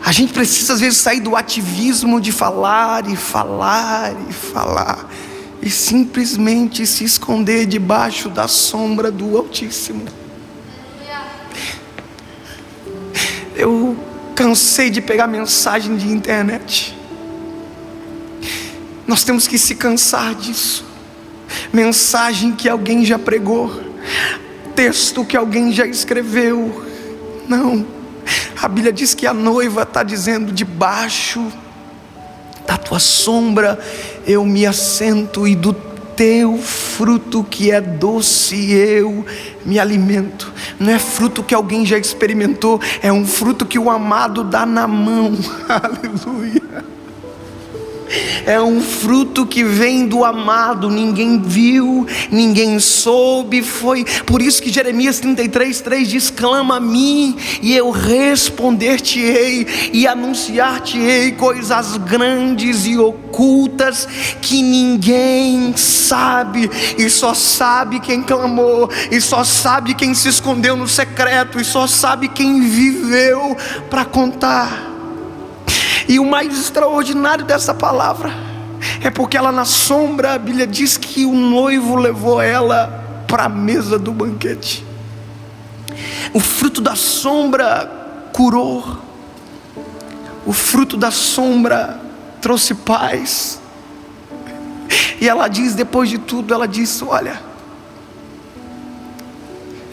A gente precisa às vezes sair do ativismo de falar e falar e falar, e simplesmente se esconder debaixo da sombra do Altíssimo. Eu cansei de pegar mensagem de internet. Nós temos que se cansar disso. Mensagem que alguém já pregou, texto que alguém já escreveu. Não, a Bíblia diz que a noiva está dizendo: debaixo da tua sombra eu me assento, e do teu fruto que é doce eu me alimento. Não é fruto que alguém já experimentou, é um fruto que o amado dá na mão. Aleluia. É um fruto que vem do amado. Ninguém viu, ninguém soube. Foi por isso que Jeremias 33:3 diz: clama a mim e eu responder-te-ei e anunciar-te-ei coisas grandes e ocultas que ninguém sabe. E só sabe quem clamou, e só sabe quem se escondeu no secreto, e só sabe quem viveu para contar. E o mais extraordinário dessa palavra é porque ela, na sombra, a Bíblia diz que o noivo levou ela para a mesa do banquete. O fruto da sombra curou. O fruto da sombra trouxe paz. E ela diz, depois de tudo, ela diz: olha,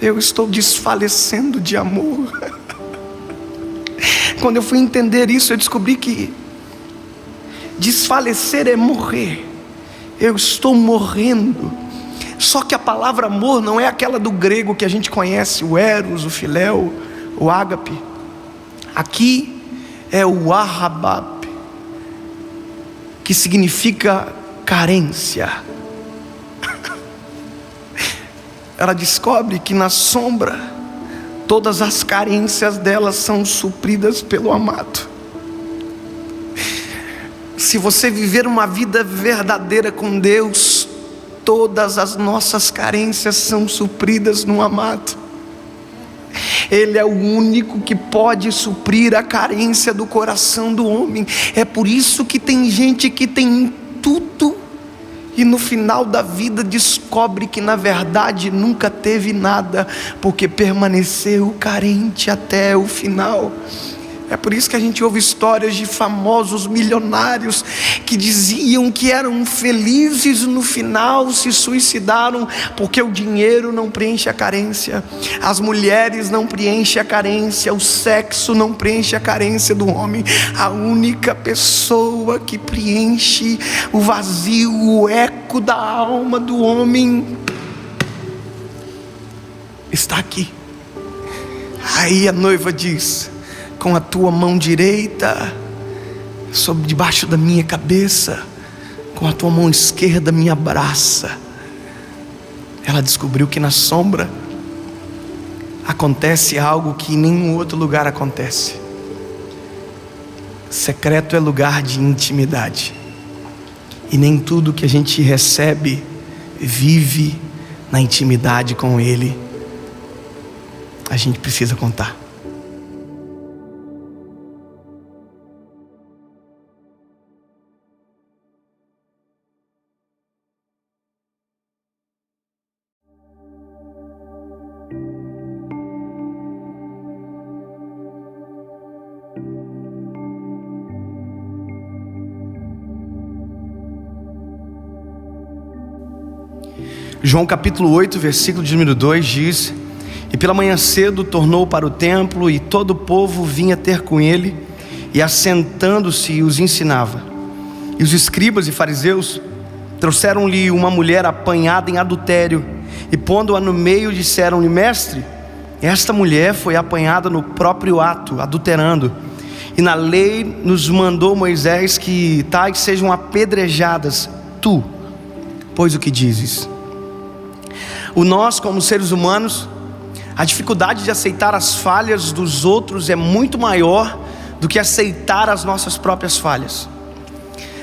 eu estou desfalecendo de amor. Quando eu fui entender isso, eu descobri que desfalecer é morrer. Eu estou morrendo. Só que a palavra amor não é aquela do grego que a gente conhece, o eros, o filéu, o ágape. Aqui é o ahabab, que significa carência. Ela descobre que na sombra, todas as carências dela são supridas pelo amado. Se você viver uma vida verdadeira com Deus, todas as nossas carências são supridas no amado. Ele é o único que pode suprir a carência do coração do homem. É por isso que tem gente que tem tudo e no final da vida descobre que na verdade nunca teve nada, porque permaneceu carente até o final. É por isso que a gente ouve histórias de famosos milionários que diziam que eram felizes, no final se suicidaram, porque o dinheiro não preenche a carência, as mulheres não preenchem a carência, o sexo não preenche a carência do homem. A única pessoa que preenche o vazio, o eco da alma do homem está aqui. Aí a noiva diz: com a tua mão direita sobre debaixo da minha cabeça, com a tua mão esquerda me abraça. Ela descobriu que na sombra acontece algo que em nenhum outro lugar acontece. Secreto é lugar de intimidade, e nem tudo que a gente recebe vive na intimidade com Ele. A gente precisa contar. João capítulo 8, versículo de número 2 diz: e pela manhã cedo tornou para o templo, e todo o povo vinha ter com ele, e assentando-se os ensinava. E os escribas e fariseus trouxeram-lhe uma mulher apanhada em adultério, e pondo-a no meio disseram-lhe: mestre, esta mulher foi apanhada no próprio ato, adulterando, e na lei nos mandou Moisés que tais sejam apedrejadas. Tu, pois o que dizes? Nós, como seres humanos, a dificuldade de aceitar as falhas dos outros é muito maior do que aceitar as nossas próprias falhas.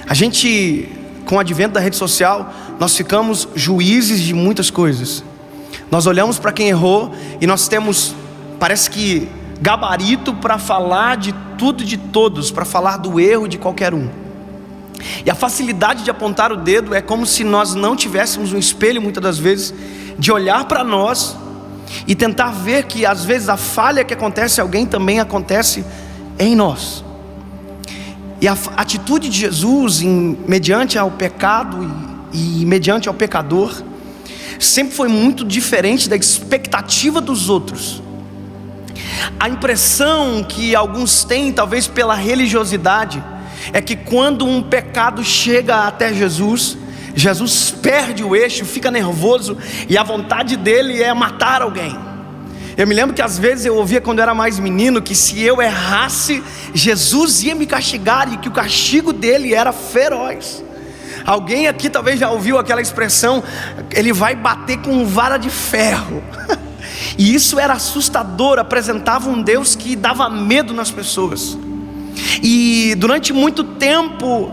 A gente, com o advento da rede social, nós ficamos juízes de muitas coisas. Nós olhamos para quem errou e nós temos, parece que, gabarito para falar de tudo e de todos, para falar do erro de qualquer um. E a facilidade de apontar o dedo é como se nós não tivéssemos um espelho, muitas das vezes, de olhar para nós e tentar ver que às vezes a falha que acontece em alguém também acontece em nós. E a atitude de Jesus mediante ao pecado e mediante ao pecador sempre foi muito diferente da expectativa dos outros. A impressão que alguns têm, talvez pela religiosidade, é que quando um pecado chega até Jesus, Jesus perde o eixo, fica nervoso, e a vontade dele é matar alguém. Eu me lembro que às vezes eu ouvia quando eu era mais menino, que se eu errasse, Jesus ia me castigar, e que o castigo dele era feroz. Alguém aqui talvez já ouviu aquela expressão: ele vai bater com vara de ferro. E isso era assustador, apresentava um Deus que dava medo nas pessoas. E durante muito tempo,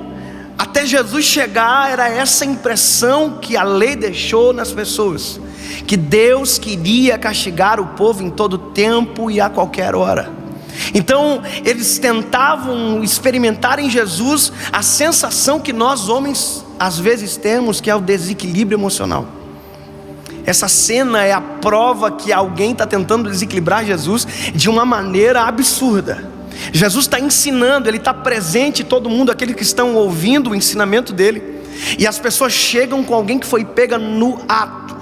até Jesus chegar, era essa impressão que a lei deixou nas pessoas, que Deus queria castigar o povo em todo tempo e a qualquer hora. Então eles tentavam experimentar em Jesus a sensação que nós homens às vezes temos, que é o desequilíbrio emocional. Essa cena é a prova que alguém está tentando desequilibrar Jesus de uma maneira absurda. Jesus está ensinando, Ele está presente em todo mundo, aqueles que estão ouvindo o ensinamento dele, e as pessoas chegam com alguém que foi pega no ato,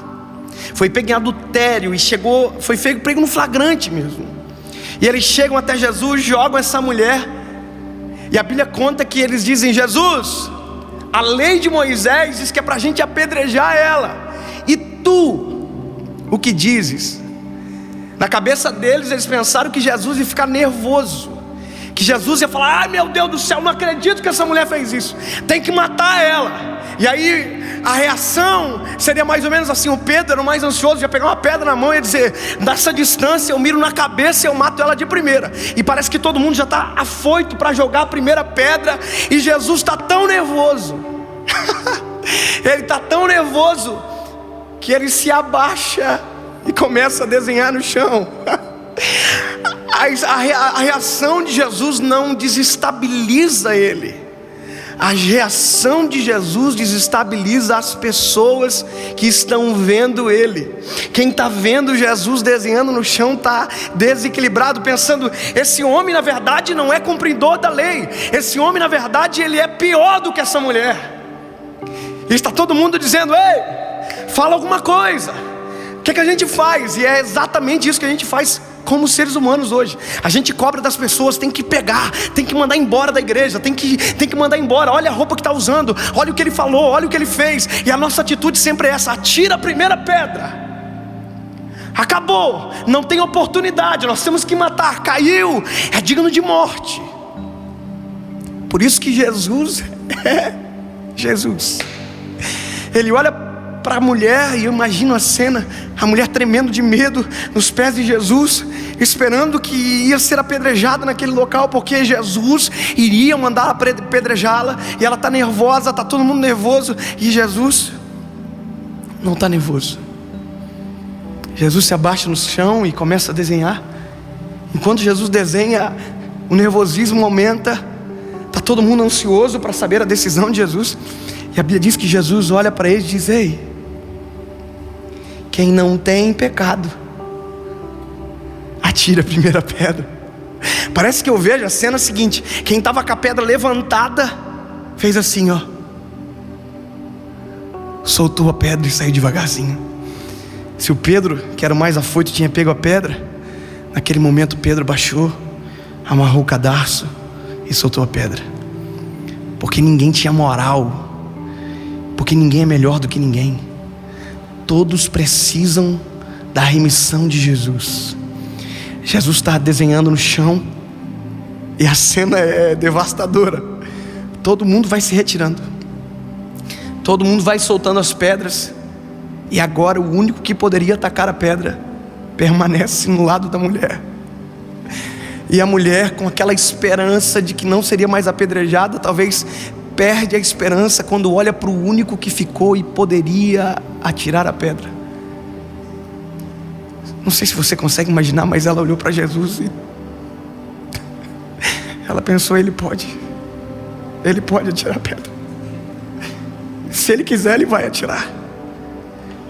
foi pego em adultério, e foi pego no flagrante mesmo. E eles chegam até Jesus, jogam essa mulher, e a Bíblia conta que eles dizem: Jesus, a lei de Moisés diz que é para a gente apedrejar ela, e tu, o que dizes? Na cabeça deles, eles pensaram que Jesus ia ficar nervoso, que Jesus ia falar: ai meu Deus do céu, não acredito que essa mulher fez isso, tem que matar ela. E aí a reação seria mais ou menos assim: o Pedro era o mais ansioso, ia pegar uma pedra na mão e ia dizer: dessa distância eu miro na cabeça e eu mato ela de primeira. E parece que todo mundo já está afoito para jogar a primeira pedra, e Jesus está tão nervoso ele está tão nervoso que ele se abaixa e começa a desenhar no chão. A reação de Jesus não desestabiliza ele. A reação de Jesus desestabiliza as pessoas que estão vendo ele. Quem está vendo Jesus desenhando no chão está desequilibrado, pensando: esse homem na verdade não é cumpridor da lei, esse homem na verdade ele é pior do que essa mulher. E está todo mundo dizendo: ei, fala alguma coisa, o que a gente faz? E é exatamente isso que a gente faz como seres humanos hoje. A gente cobra das pessoas, tem que pegar, tem que mandar embora da igreja, tem que mandar embora. Olha a roupa que está usando, olha o que ele falou, olha o que ele fez. E a nossa atitude sempre é essa: atira a primeira pedra, acabou, não tem oportunidade, nós temos que matar, caiu, é digno de morte. Por isso que Jesus é Jesus. Ele olha para a mulher, e eu imagino a cena, a mulher tremendo de medo nos pés de Jesus, esperando que ia ser apedrejada naquele local, porque Jesus iria mandar apedrejá-la. E ela está nervosa, está todo mundo nervoso, e Jesus não está nervoso. Jesus se abaixa no chão e começa a desenhar. Enquanto Jesus desenha, o nervosismo aumenta, está todo mundo ansioso para saber a decisão de Jesus. E a Bíblia diz que Jesus olha para eles e diz: ei, quem não tem pecado, atira a primeira pedra. Parece que eu vejo a cena seguinte: quem estava com a pedra levantada fez assim, ó, soltou a pedra e saiu devagarzinho. Se o Pedro, que era o mais afoito, tinha pego a pedra, naquele momento Pedro baixou, amarrou o cadarço e soltou a pedra. Porque ninguém tinha moral, porque ninguém é melhor do que ninguém. Todos precisam da remissão de Jesus. Jesus está desenhando no chão, e a cena é devastadora. Todo mundo vai se retirando, todo mundo vai soltando as pedras, e agora o único que poderia atacar a pedra permanece no lado da mulher. E a mulher, com aquela esperança de que não seria mais apedrejada, talvez perde a esperança quando olha para o único que ficou e poderia atirar a pedra. Não sei se você consegue imaginar, mas ela olhou para Jesus e ela pensou: ele pode atirar a pedra. Se ele quiser, ele vai atirar.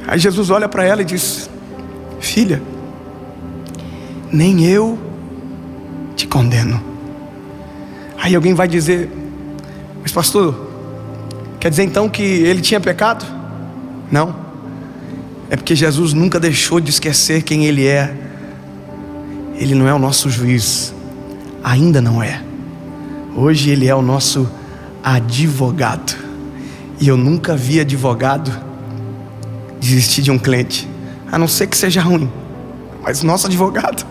Aí Jesus olha para ela e diz: filha, nem eu te condeno. Aí alguém vai dizer: mas pastor, quer dizer então que ele tinha pecado? Não, é porque Jesus nunca deixou de esquecer quem ele é. Ele não é o nosso juiz, ainda não é. Hoje ele é o nosso advogado. E eu nunca vi advogado desistir de um cliente, a não ser que seja ruim. Mas nosso advogado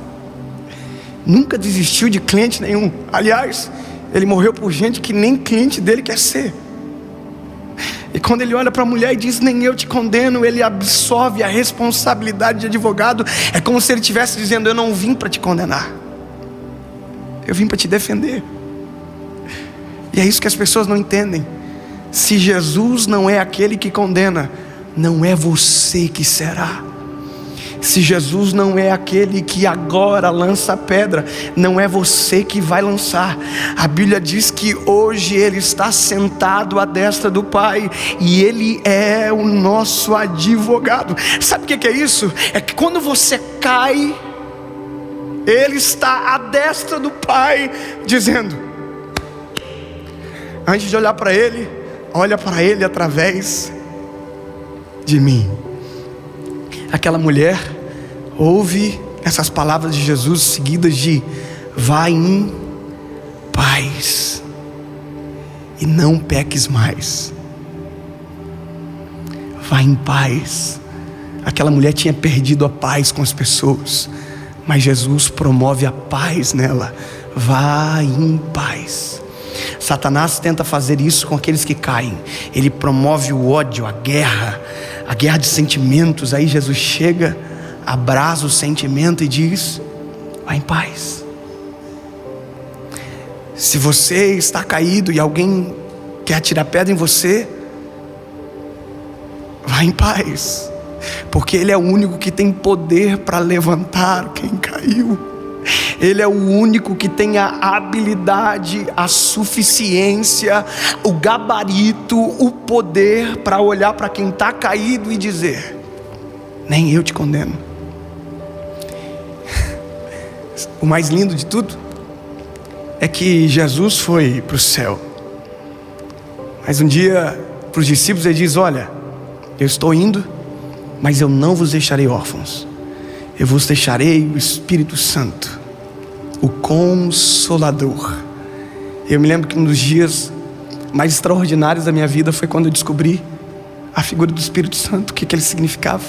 nunca desistiu de cliente nenhum. Aliás, ele morreu por gente que nem cliente dele quer ser. E quando ele olha para a mulher e diz: nem eu te condeno, ele absolve a responsabilidade de advogado. É como se ele estivesse dizendo: eu não vim para te condenar, eu vim para te defender. E é isso que as pessoas não entendem. Se Jesus não é aquele que condena, não é você que será. Se Jesus não é aquele que agora lança a pedra, não é você que vai lançar. A Bíblia diz que hoje Ele está sentado à destra do Pai, e Ele é o nosso advogado. Sabe o que é isso? É que quando você cai, Ele está à destra do Pai, dizendo: antes de olhar para Ele, olha para Ele através de mim. Aquela mulher ouve essas palavras de Jesus seguidas de: vai em paz e não peques mais. Vai em paz. Aquela mulher tinha perdido a paz com as pessoas, mas Jesus promove a paz nela, vai em paz. Satanás tenta fazer isso com aqueles que caem. Ele promove o ódio, a guerra de sentimentos. Aí Jesus chega, abraça o sentimento e diz: vai em paz. Se você está caído e alguém quer atirar pedra em você, vai em paz, porque Ele é o único que tem poder para levantar quem caiu. Ele é o único que tem a habilidade, a suficiência, o gabarito, o poder para olhar para quem está caído e dizer: nem eu te condeno. O mais lindo de tudo é que Jesus foi para o céu, mas um dia para os discípulos ele diz: olha, eu estou indo, mas eu não vos deixarei órfãos. Eu vos deixarei o Espírito Santo, o Consolador. Eu me lembro que um dos dias mais extraordinários da minha vida foi quando eu descobri a figura do Espírito Santo, o que ele significava.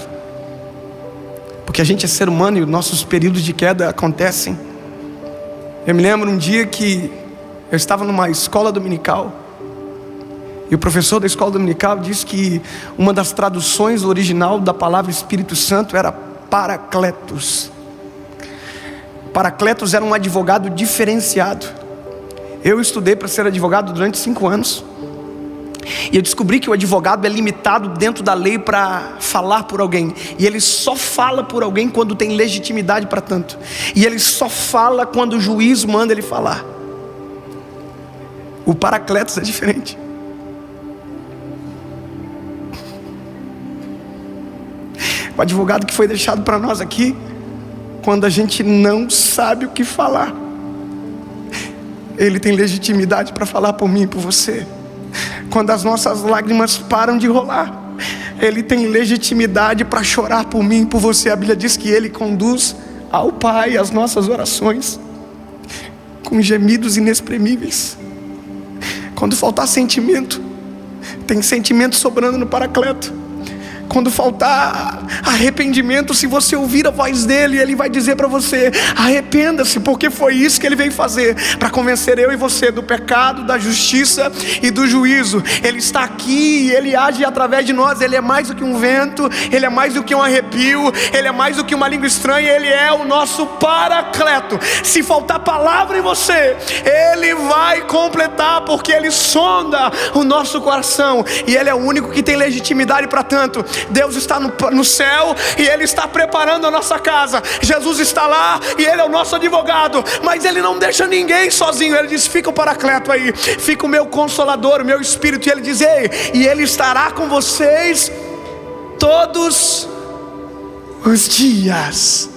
Porque a gente é ser humano e os nossos períodos de queda acontecem. Eu me lembro um dia que eu estava numa escola dominical, e o professor da escola dominical disse que uma das traduções original da palavra Espírito Santo era Paracletos. Paracletos era um advogado diferenciado. Eu estudei para ser advogado durante 5 anos, e eu descobri que o advogado é limitado dentro da lei para falar por alguém, e ele só fala por alguém quando tem legitimidade para tanto, e ele só fala quando o juiz manda ele falar. O Paracletos é diferente. O advogado que foi deixado para nós aqui, quando a gente não sabe o que falar, ele tem legitimidade para falar por mim e por você. Quando as nossas lágrimas param de rolar, ele tem legitimidade para chorar por mim e por você. A Bíblia diz que ele conduz ao Pai as nossas orações com gemidos inexprimíveis. Quando faltar sentimento, tem sentimento sobrando no Paracleto. Quando faltar arrependimento, se você ouvir a voz dele, ele vai dizer para você: arrependa-se, porque foi isso que ele veio fazer, para convencer eu e você do pecado, da justiça e do juízo. Ele está aqui e ele age através de nós. Ele é mais do que um vento, ele é mais do que um arrepio, ele é mais do que uma língua estranha. Ele é o nosso Paracleto. Se faltar palavra em você, ele vai completar, porque ele sonda o nosso coração, e ele é o único que tem legitimidade para tanto. Deus está no céu e Ele está preparando a nossa casa. Jesus está lá e Ele é o nosso advogado, mas Ele não deixa ninguém sozinho. Ele diz: fica o Paracleto aí, fica o meu Consolador, o meu Espírito. E Ele diz: ei, e Ele estará com vocês todos os dias.